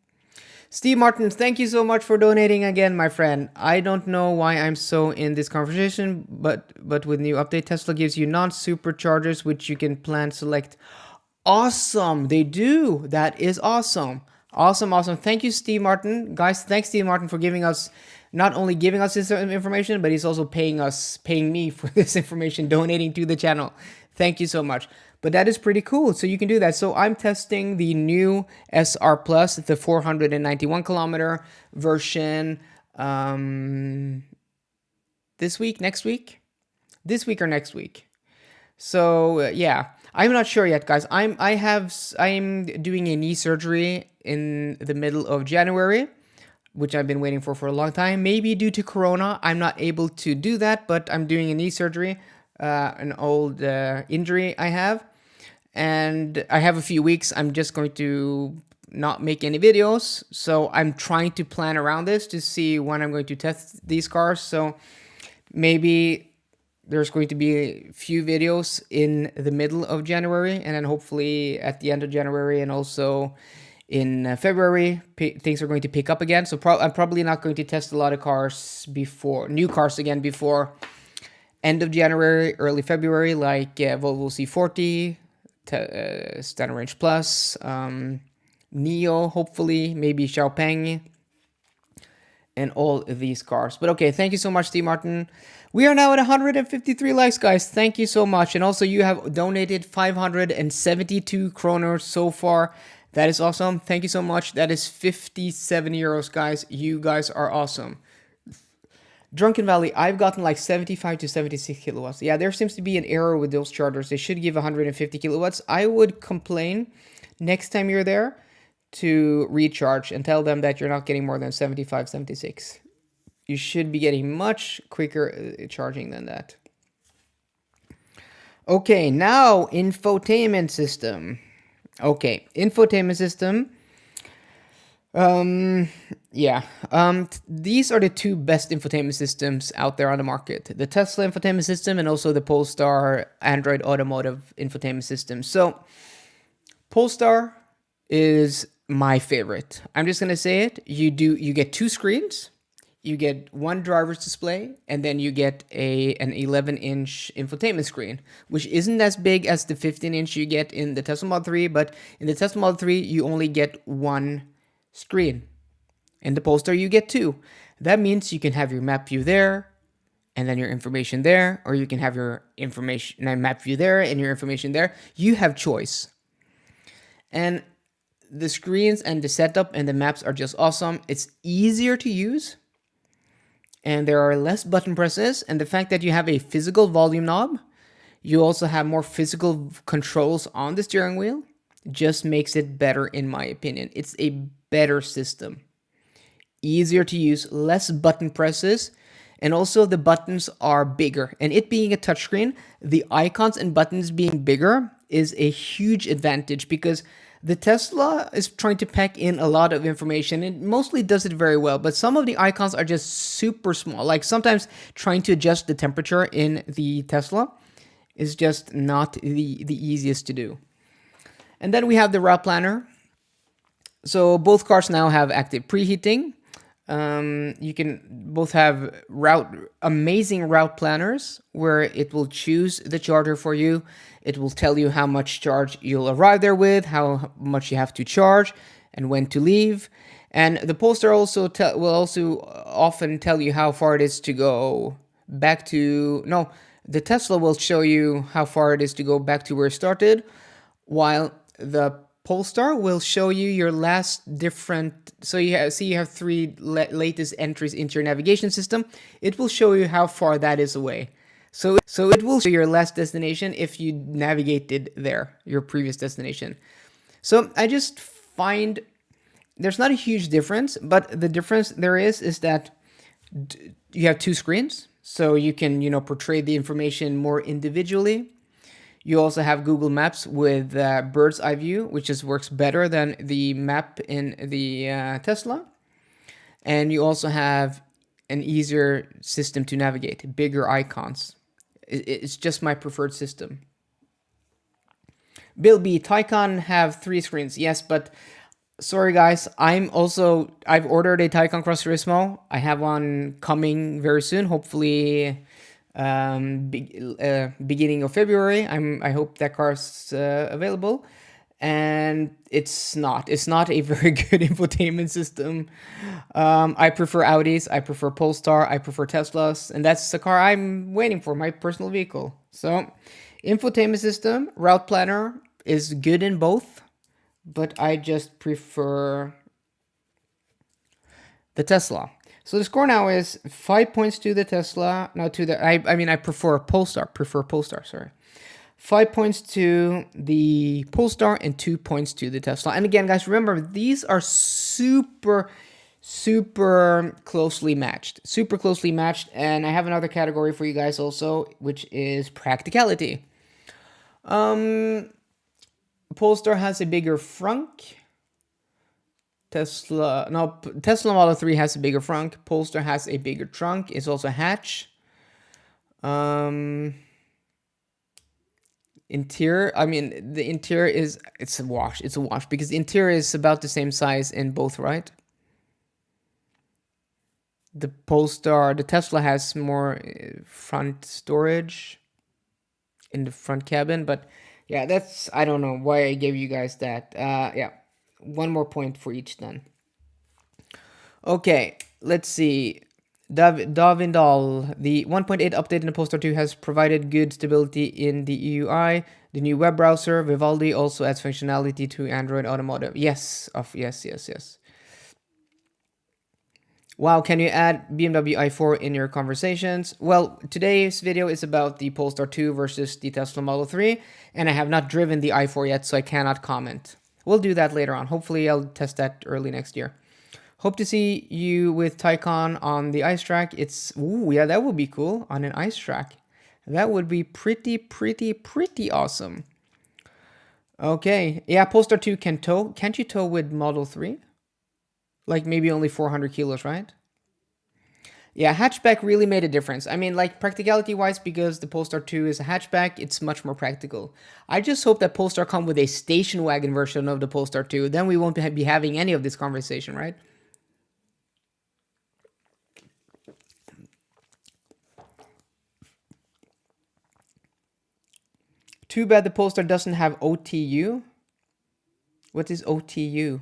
Steve Martins, thank you so much for donating again, my friend. I don't know why I'm so in this conversation, but with new update, Tesla gives you non-superchargers, which you can plan select. Awesome, they do. That is awesome. Awesome. Thank you, Steve Martin. Guys, thanks, Steve Martin, for giving us, not only giving us this information, but he's also paying me for this information, donating to the channel. Thank you so much. But that is pretty cool. So you can do that. So I'm testing the new SR Plus, the 491 kilometer version this week, next week? This week or next week. So yeah, I'm not sure yet, guys. I'm doing a knee surgery in the middle of January, which I've been waiting for a long time. Maybe due to Corona, I'm not able to do that, but I'm doing a knee surgery, an old injury I have. And I have a few weeks. I'm just going to not make any videos. So I'm trying to plan around this to see when I'm going to test these cars. So maybe there's going to be a few videos in the middle of January, and then hopefully at the end of January and also in February, things are going to pick up again. So I'm probably not going to test a lot of cars new cars again before end of January, early February, like Volvo C40, Standard Range Plus, Neo, hopefully, maybe Xiaopeng, and all of these cars. But okay, thank you so much, Steve Martin. We are now at 153 likes, guys. Thank you so much. And also, you have donated 572 kroner so far. That is awesome. Thank you so much. That is 57 euros, guys. You guys are awesome. Drunken Valley, I've gotten like 75 to 76 kilowatts. Yeah, there seems to be an error with those chargers. They should give 150 kilowatts. I would complain next time you're there to recharge and tell them that you're not getting more than 75, 76. You should be getting much quicker charging than that. Okay, now infotainment system. Okay, infotainment system. Um, yeah. These are the two best infotainment systems out there on the market: the Tesla infotainment system and also the Polestar Android automotive infotainment system. So, Polestar is my favorite. I'm just gonna say it. You get two screens. You get one driver's display, and then you get an 11-inch infotainment screen, which isn't as big as the 15-inch you get in the Tesla Model 3. But in the Tesla Model 3, you only get one screen. In the Polestar, you get two. That means you can have your map view there, and then your information there, or you can have your information map view there and your information there. You have choice. And the screens and the setup and the maps are just awesome. It's easier to use, and there are less button presses. And the fact that you have a physical volume knob, you also have more physical controls on the steering wheel, just makes it better, in my opinion. It's a better system. Easier to use, less button presses, and also the buttons are bigger. And it being a touchscreen, the icons and buttons being bigger is a huge advantage, because the Tesla is trying to pack in a lot of information. It mostly does it very well, but some of the icons are just super small. Like sometimes trying to adjust the temperature in the Tesla is just not the easiest to do. And then we have the route planner. So both cars now have active preheating. You can both have amazing route planners where it will choose the charger for you. It will tell you how much charge you'll arrive there with, how much you have to charge, and when to leave. And the Polestar also will also often tell you how far it is to go back to. No, the Tesla will show you how far it is to go back to where it started, while the Polestar will show you your last different. So you have three latest entries into your navigation system. It will show you how far that is away. So it will show your last destination if you navigated there, your previous destination. So I just find there's not a huge difference, but the difference there is that you have two screens, so you can portray the information more individually. You also have Google Maps with bird's eye view, which just works better than the map in the Tesla. And you also have an easier system to navigate, bigger icons. It's just my preferred system. Bill B, Taycan have 3 screens. Yes, but sorry guys, I've ordered a Taycan Cross Turismo. I have one coming very soon, hopefully beginning of February. I hope that car's available, and it's not a very good infotainment system. I prefer Audis, I prefer Polestar, I prefer Teslas, and that's the car I'm waiting for, my personal vehicle. So infotainment system, route planner is good in both, but I just prefer the Tesla. So the score now is 5 points to the Tesla. No, to the I prefer Polestar. Sorry. 5 points to the Polestar and 2 points to the Tesla. And again, guys, remember these are super closely matched. Super closely matched. And I have another category for you guys also, which is practicality. Polestar has a bigger frunk. Tesla Model 3 has a bigger frunk. Polestar has a bigger trunk. It's also hatch. Interior, the interior it's a wash because the interior is about the same size in both, right? The Tesla has more front storage in the front cabin, but yeah, I don't know why I gave you guys that. Yeah. 1 more point for each then. Okay, let's see. Davindal, the 1.8 update in the Polestar 2 has provided good stability in the UI. The new web browser, Vivaldi, also adds functionality to Android Automotive. Yes. Wow, can you add BMW i4 in your conversations? Well, today's video is about the Polestar 2 versus the Tesla Model 3, and I have not driven the i4 yet, so I cannot comment. We'll do that later on. Hopefully, I'll test that early next year. Hope to see you with Taycan on the ice track. Ooh, yeah, that would be cool on an ice track. That would be pretty awesome. Okay, yeah, Polestar 2 can tow. Can't you tow with Model 3? Like maybe only 400 kilos, right? Yeah, hatchback really made a difference. I mean, like practicality wise, because the Polestar 2 is a hatchback, it's much more practical. I just hope that Polestar come with a station wagon version of the Polestar 2. Then we won't be having any of this conversation, right? Too bad the Polestar doesn't have OTU. What is OTU?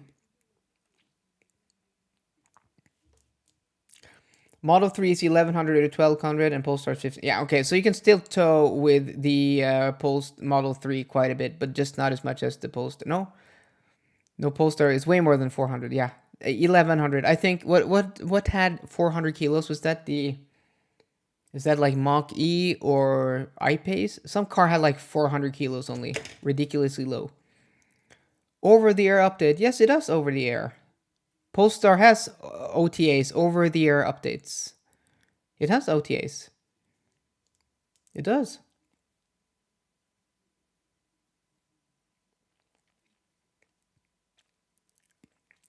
Model 3 is 1100 or 1200 and Polestar 15. Yeah, okay, so you can still tow with the Model 3 quite a bit, but just not as much as the Polestar. No, Polestar is way more than 400. Yeah, 1100. I think what had 400 kilos? Was that is that like Mach E or I-Pace? Some car had like 400 kilos only, ridiculously low. Over the air update. Yes, it does over the air. Polestar has OTAs, over the air updates. It has OTAs. It does.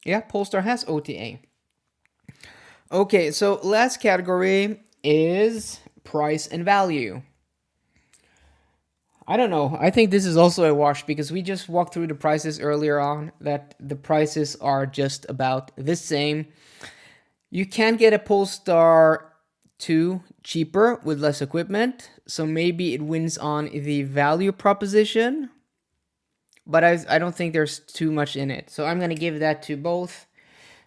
Yeah, Polestar has OTA. Okay, so last category is price and value. I don't know. I think this is also a wash because we just walked through the prices earlier on, that the prices are just about the same. You can get a Polestar 2 cheaper with less equipment, so maybe it wins on the value proposition, but I don't think there's too much in it. So I'm going to give that to both.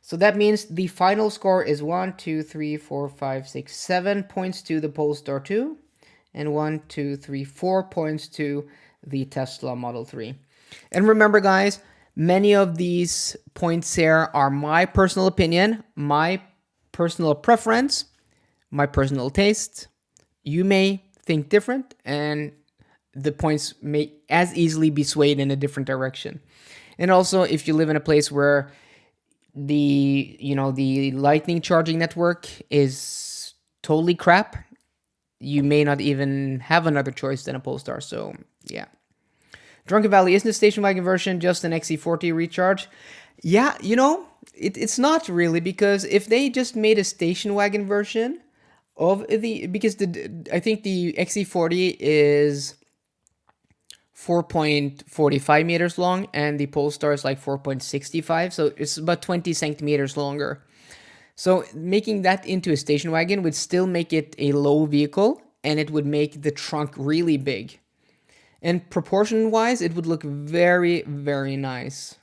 So that means the final score is 1, 2, 3, 4, 5, 6, 7 points to the Polestar 2, and 1, 2, 3, 4 points to the Tesla Model 3. And remember, guys, many of these points here are my personal opinion, my personal preference, my personal taste. You may think different, and the points may as easily be swayed in a different direction. And also, if you live in a place where the lightning charging network is totally crap, you may not even have another choice than a Polestar. So yeah. Drunken Valley, isn't the station wagon version just an XC40 recharge? Yeah, it's not really, because if they just made a station wagon version of because I think the XC40 is 4.45 meters long and the Polestar is like 4.65, so it's about 20 centimeters longer. So making that into a station wagon would still make it a low vehicle, and it would make the trunk really big. And proportion-wise, it would look very, very nice.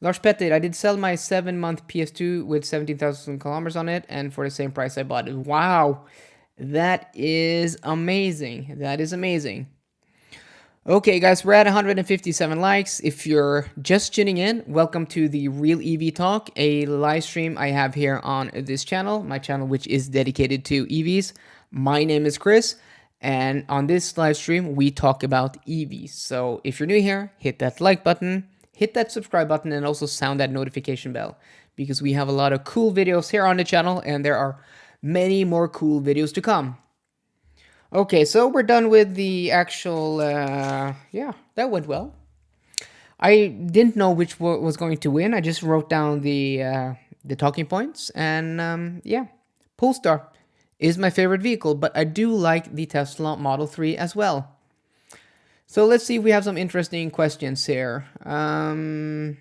Lars Pettit, I did sell my 7-month PS2 with 17,000 kilometers on it, and for the same price I bought it. Wow, that is amazing. That is amazing. Okay, guys, we're at 157 likes. If you're just tuning in, welcome to the Real EV Talk, a live stream I have here on this channel, my channel which is dedicated to EVs. My name is Chris, and on this live stream, we talk about EVs. So if you're new here, hit that like button, hit that subscribe button, and also sound that notification bell, because we have a lot of cool videos here on the channel, and there are many more cool videos to come. Okay, so we're done with the actual, yeah, that went well. I didn't know which was going to win. I just wrote down the talking points, and yeah, Polestar is my favorite vehicle, but I do like the Tesla Model 3 as well. So let's see if we have some interesting questions here. Drunken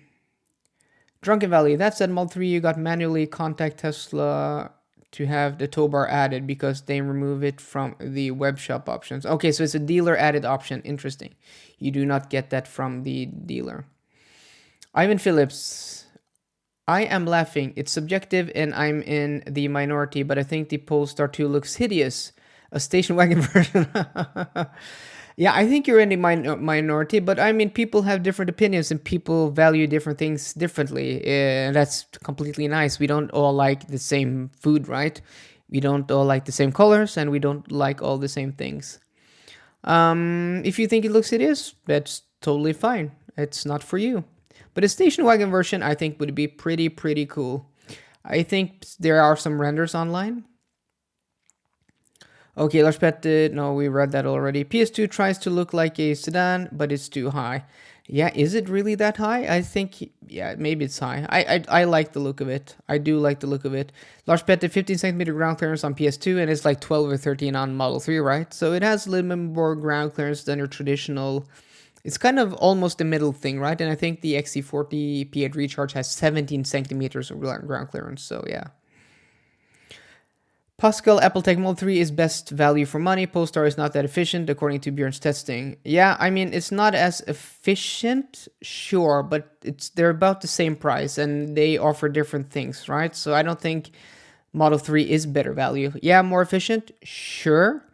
Valley, that said, Model 3, you got manually contact Tesla to have the tow bar added because they remove it from the web shop options. Okay, so it's a dealer added option. Interesting. You do not get that from the dealer. Ivan Phillips, I am laughing. It's subjective and I'm in the minority, but I think the Polestar 2 looks hideous. A station wagon version. Yeah, I think you're in the minority, but I mean, people have different opinions and people value different things differently. And that's completely nice. We don't all like the same food, right? We don't all like the same colors, and we don't like all the same things. If you think it looks hideous, that's totally fine. It's not for you. But a station wagon version, I think, would be pretty cool. I think there are some renders online. Okay, Lars Petter, no, we read that already. PS2 tries to look like a sedan, but it's too high. Yeah, is it really that high? I think, yeah, maybe it's high. I like the look of it. I do like the look of it. Lars Petter, 15 centimeter ground clearance on PS2, and it's like 12 or 13 on Model 3, right? So it has a little bit more ground clearance than your traditional. It's kind of almost the middle thing, right? And I think the XC40 P8 Recharge has 17 centimeters of ground clearance, so yeah. Pascal Apple Tech Model 3 is best value for money. Polestar is not that efficient, according to Björn's testing. Yeah, I mean, it's not as efficient, sure, but they're about the same price and they offer different things, right? So I don't think Model 3 is better value. Yeah, more efficient, sure,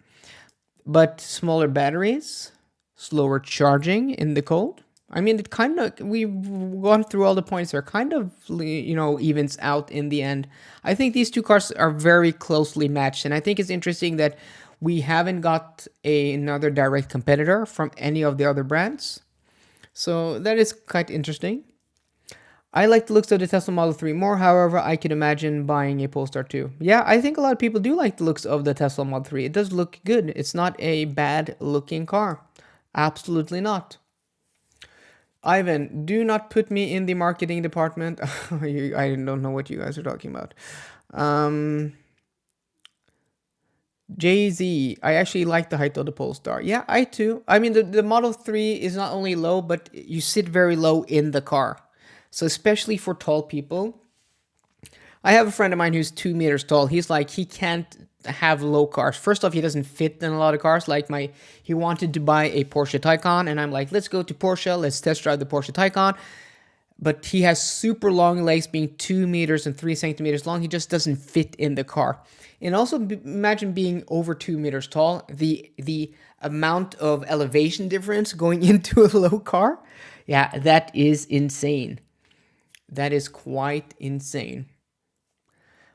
but smaller batteries, slower charging in the cold. I mean, it kind of, we've gone through all the points there, kind of, evens out in the end. I think these two cars are very closely matched, and I think it's interesting that we haven't got another direct competitor from any of the other brands. So that is quite interesting. I like the looks of the Tesla Model 3 more, however, I can imagine buying a Polestar 2. Yeah, I think a lot of people do like the looks of the Tesla Model 3. It does look good. It's not a bad looking car. Absolutely not. Ivan, do not put me in the marketing department. I don't know what you guys are talking about. Jay-Z, I actually like the height of the Polestar. Yeah, I too. I mean, the Model 3 is not only low, but you sit very low in the car. So especially for tall people. I have a friend of mine who's 2 meters tall. He's like, he can't have low cars. First off, he doesn't fit in a lot of cars. Like he wanted to buy a Porsche Taycan, and I'm like, let's go to Porsche, let's test drive the Porsche Taycan. But he has super long legs, being 2 meters and 3 centimeters long. He just doesn't fit in the car. And also imagine being over 2 meters tall. The amount of elevation difference going into a low car, yeah, that is insane. That is quite insane.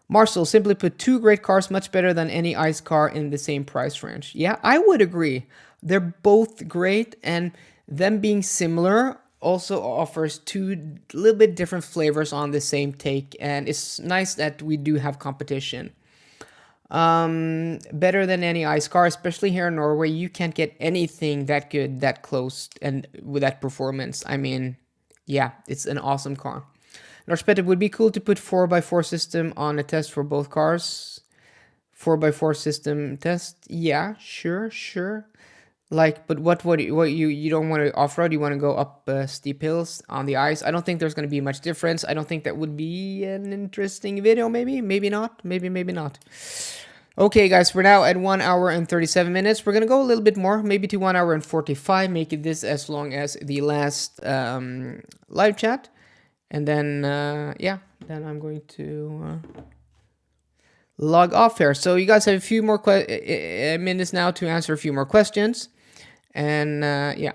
Marcel, simply put, two great cars, much better than any ICE car in the same price range. Yeah, I would agree. They're both great, and them being similar also offers two little bit different flavors on the same take, and it's nice that we do have competition. Better than any ICE car, especially here in Norway. You can't get anything that good, that close, and with that performance. I mean, yeah, it's an awesome car. Norspet, it would be cool to put 4x4 system on a test for both cars. 4x4 system test, yeah, sure. Like, but what you don't want to off-road, you want to go up steep hills on the ice. I don't think there's going to be much difference. I don't think that would be an interesting video. Maybe not. Maybe not. Okay, guys, we're now at 1 hour and 37 minutes. We're going to go a little bit more, maybe to 1 hour and 45, make this as long as the last live chat. And then, then I'm going to log off here. So you guys have a few more minutes now to answer a few more questions. And yeah.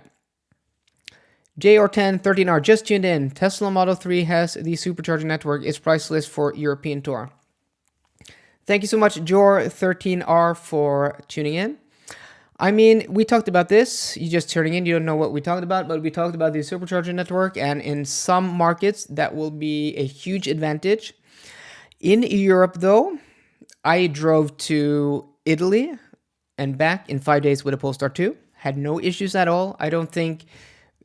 JR1013R just tuned in. Tesla Model 3 has the supercharging network. It's priceless for European tour. Thank you so much, JR13R, for tuning in. I mean, we talked about this. You just turning in, you don't know what we talked about, but we talked about the supercharger network, and in some markets, that will be a huge advantage. In Europe, though, I drove to Italy and back in 5 days with a Polestar 2. Had no issues at all. I don't think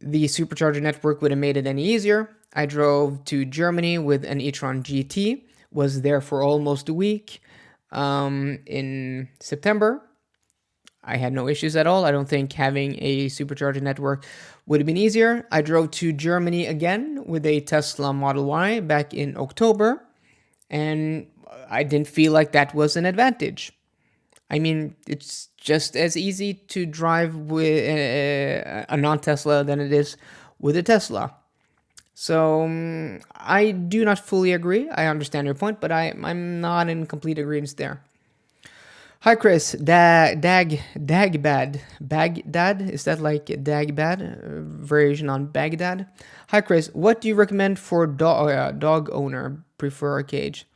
the supercharger network would have made it any easier. I drove to Germany with an e-tron GT, was there for almost a week in September. I had no issues at all. I don't think having a supercharger network would have been easier. I drove to Germany again with a Tesla Model Y back in October, and I didn't feel like that was an advantage. I mean, it's just as easy to drive with a non-Tesla than it is with a Tesla. So I do not fully agree. I understand your point, but I'm not in complete agreement there. Hi Chris, Dagbad, Baghdad, is that like Dagbad, variation on Baghdad? Hi Chris, what do you recommend for dog owner? Prefer a cage?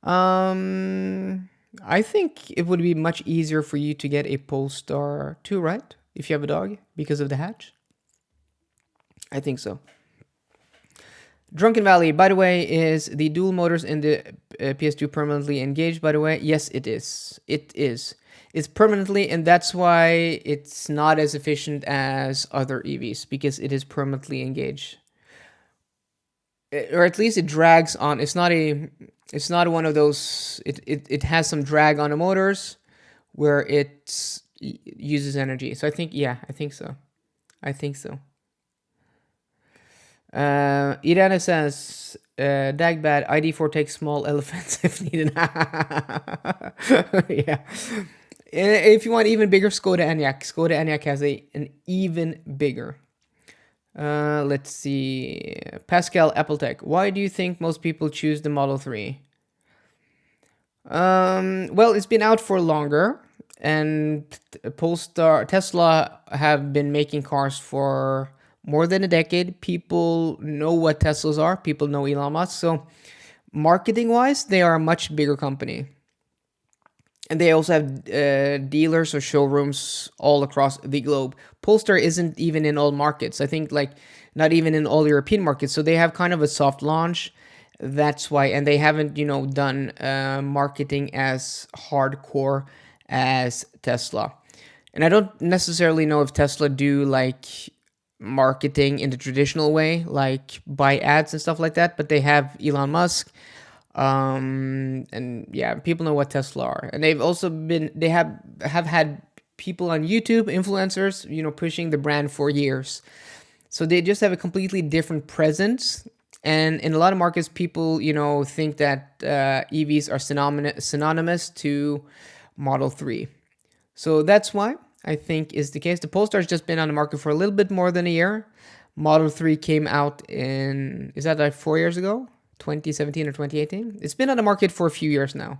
I think it would be much easier for you to get a Polestar 2, right? If you have a dog, because of the hatch. I think so. Drunken Valley, by the way, is the dual motors in the PS2 permanently engaged, by the way? Yes, it is. It is. It's permanently, and that's why it's not as efficient as other EVs, because it is permanently engaged. Or at least it drags on. It's not one of those, it has some drag on the motors where it uses energy. So I think, yeah, I think so. I think so. Irene says, Dagbad, ID4 takes small elephants if needed. Yeah. If you want even bigger, Skoda Enyaq. Skoda Enyaq has an even bigger. Let's see. Pascal Appletech. Why do you think most people choose the Model 3? Well, it's been out for longer, and Polestar, Tesla have been making cars for more than a decade. People know what Teslas are. People know Elon Musk. So, marketing-wise, they are a much bigger company. And they also have dealers or showrooms all across the globe. Polestar isn't even in all markets. I think like not even in all European markets. So they have kind of a soft launch. That's why, and they haven't, done marketing as hardcore as Tesla. And I don't necessarily know if Tesla do like marketing in the traditional way, like buy ads and stuff like that. But they have Elon Musk. And yeah, people know what Tesla are, and they've also they have had people on YouTube, influencers, pushing the brand for years. So they just have a completely different presence. And in a lot of markets, people, think that EVs are synonymous to Model 3. So that's why I think is the case. The Polestar's just been on the market for a little bit more than a year. Model 3 came out is that like 4 years ago? 2017 or 2018. It's been on the market for a few years now.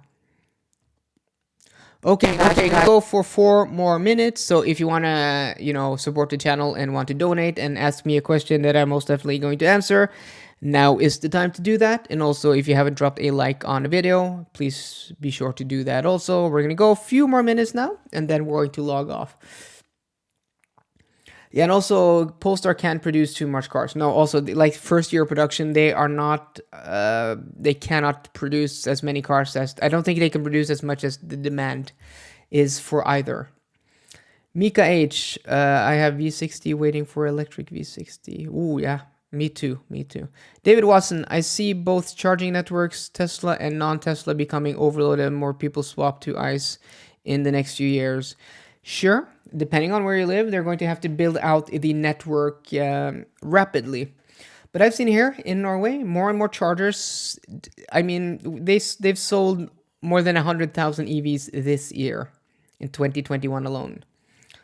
Okay, go for 4 more minutes. So if you want to, support the channel and want to donate and ask me a question that I'm most definitely going to answer, now is the time to do that. And also, if you haven't dropped a like on the video, please be sure to do that also. We're going to go a few more minutes now, and then we're going to log off. Yeah, and also Polestar can't produce too much cars. No, also like first year production, they are not. They cannot produce as many cars as I don't think they can produce as much as the demand is for either. Mika H, I have V60 waiting for electric V60. Ooh, yeah, me too. David Watson, I see both charging networks, Tesla and non-Tesla, becoming overloaded and more people swap to ICE in the next few years. Sure, depending on where you live, they're going to have to build out the network rapidly. But I've seen here in Norway more and more chargers. I mean, they've sold more than 100,000 EVs this year in 2021 alone.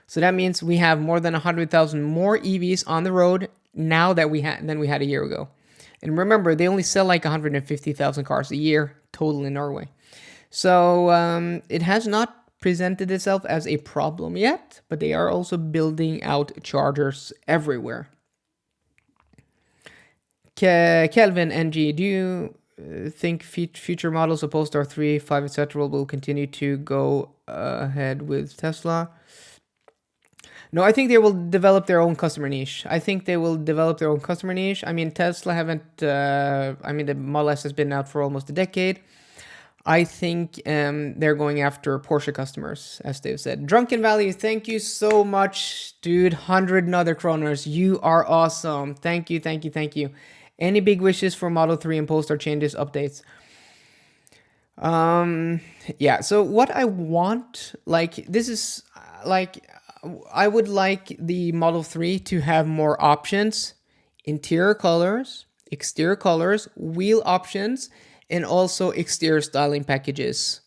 So that means we have more than 100,000 more EVs on the road now than we had a year ago. And remember, they only sell like 150,000 cars a year total in Norway. So it has not presented itself as a problem yet, but they are also building out chargers everywhere. Kelvin NG, do you think future models of Polestar 3, 5, etc. will continue to go ahead with Tesla? No, I think they will develop their own customer niche. I mean, Tesla haven't. The Model S has been out for almost a decade. I think they're going after Porsche customers, as they've said. Drunken Valley, thank you so much, dude. 100 another kroners. You are awesome. Thank you. Any big wishes for Model 3 and Polestar changes, updates? Yeah, so what I want, I would like the Model 3 to have more options, interior colors, exterior colors, wheel options, and also exterior styling packages.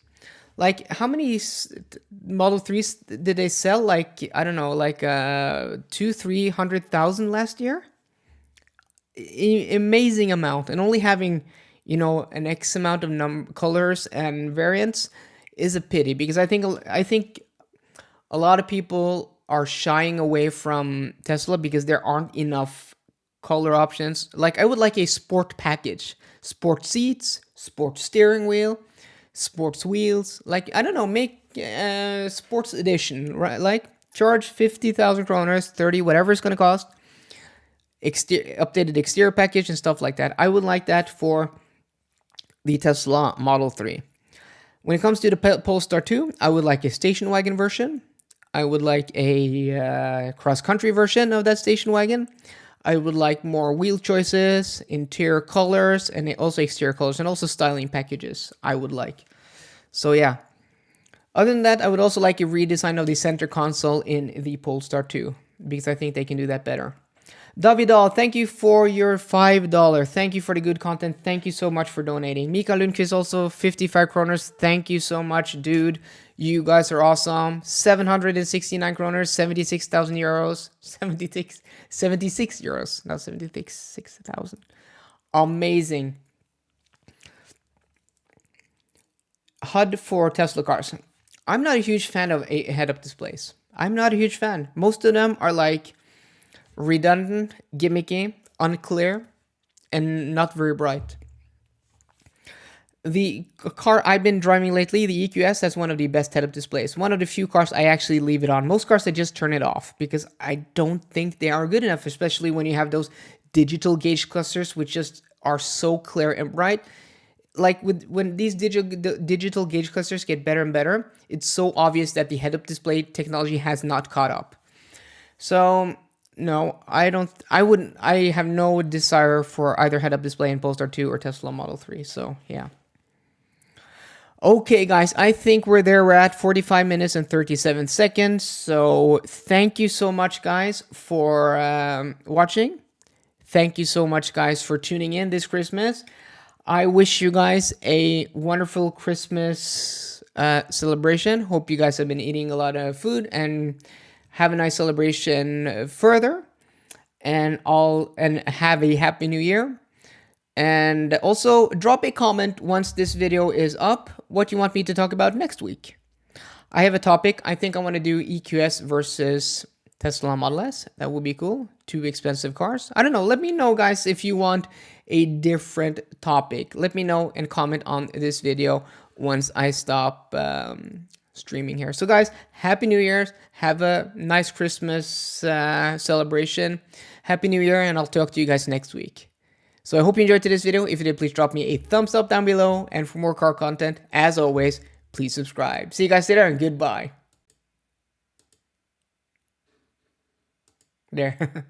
Like, how many Model 3s did they sell? Like, I don't know, like 200,000-300,000 last year? Amazing amount. And only having, an X amount of colors and variants is a pity, because I think a lot of people are shying away from Tesla because there aren't enough color options. Like, I would like a sport package. Sport seats, sport steering wheel, sports wheels. Like, I don't know, make sports edition, right? Like, charge 50,000 kroners, 30, whatever it's going to cost. updated exterior package and stuff like that. I would like that for the Tesla Model 3. When it comes to the Polestar 2, I would like a station wagon version. I would like a cross-country version of that station wagon. I would like more wheel choices, interior colors, and also exterior colors, and also styling packages I would like. So yeah. Other than that, I would also like a redesign of the center console in the Polestar 2, because I think they can do that better. Davidal, thank you for your $5. Thank you for the good content. Thank you so much for donating. Mika Lundqvist also 55 kroners. Thank you so much, dude. You guys are awesome. 769 kroners, 76,000 euros. 76 euros, not 76,000. Amazing. HUD for Tesla cars. I'm not a huge fan of head-up displays. I'm not a huge fan. Most of them are like redundant, gimmicky, unclear, and not very bright. The car I've been driving lately, the EQS, has one of the best head-up displays. One of the few cars I actually leave it on. Most cars I just turn it off because I don't think they are good enough, especially when you have those digital gauge clusters which just are so clear and bright. Like when these digital gauge clusters get better and better, it's so obvious that the head-up display technology has not caught up. So no, I have no desire for either head-up display in Polestar 2 or Tesla Model 3. So yeah. Okay, guys, I think we're there. We're at 45 minutes and 37 seconds. So thank you so much, guys, for watching. Thank you so much, guys, for tuning in this Christmas. I wish you guys a wonderful Christmas celebration. Hope you guys have been eating a lot of food and have a nice celebration further. And have a happy new year. And also drop a comment once this video is up what you want me to talk about next week. I have a topic. I think I want to do EQS versus Tesla Model S. That would be cool. Two expensive cars. I don't know. Let me know, guys, if you want a different topic. Let me know and comment on this video once I stop streaming here. So, guys, Happy New Year's. Have a nice Christmas celebration. Happy New Year, and I'll talk to you guys next week. So I hope you enjoyed today's video. If you did, please drop me a thumbs up down below. And for more car content, as always, please subscribe. See you guys later, and goodbye. There.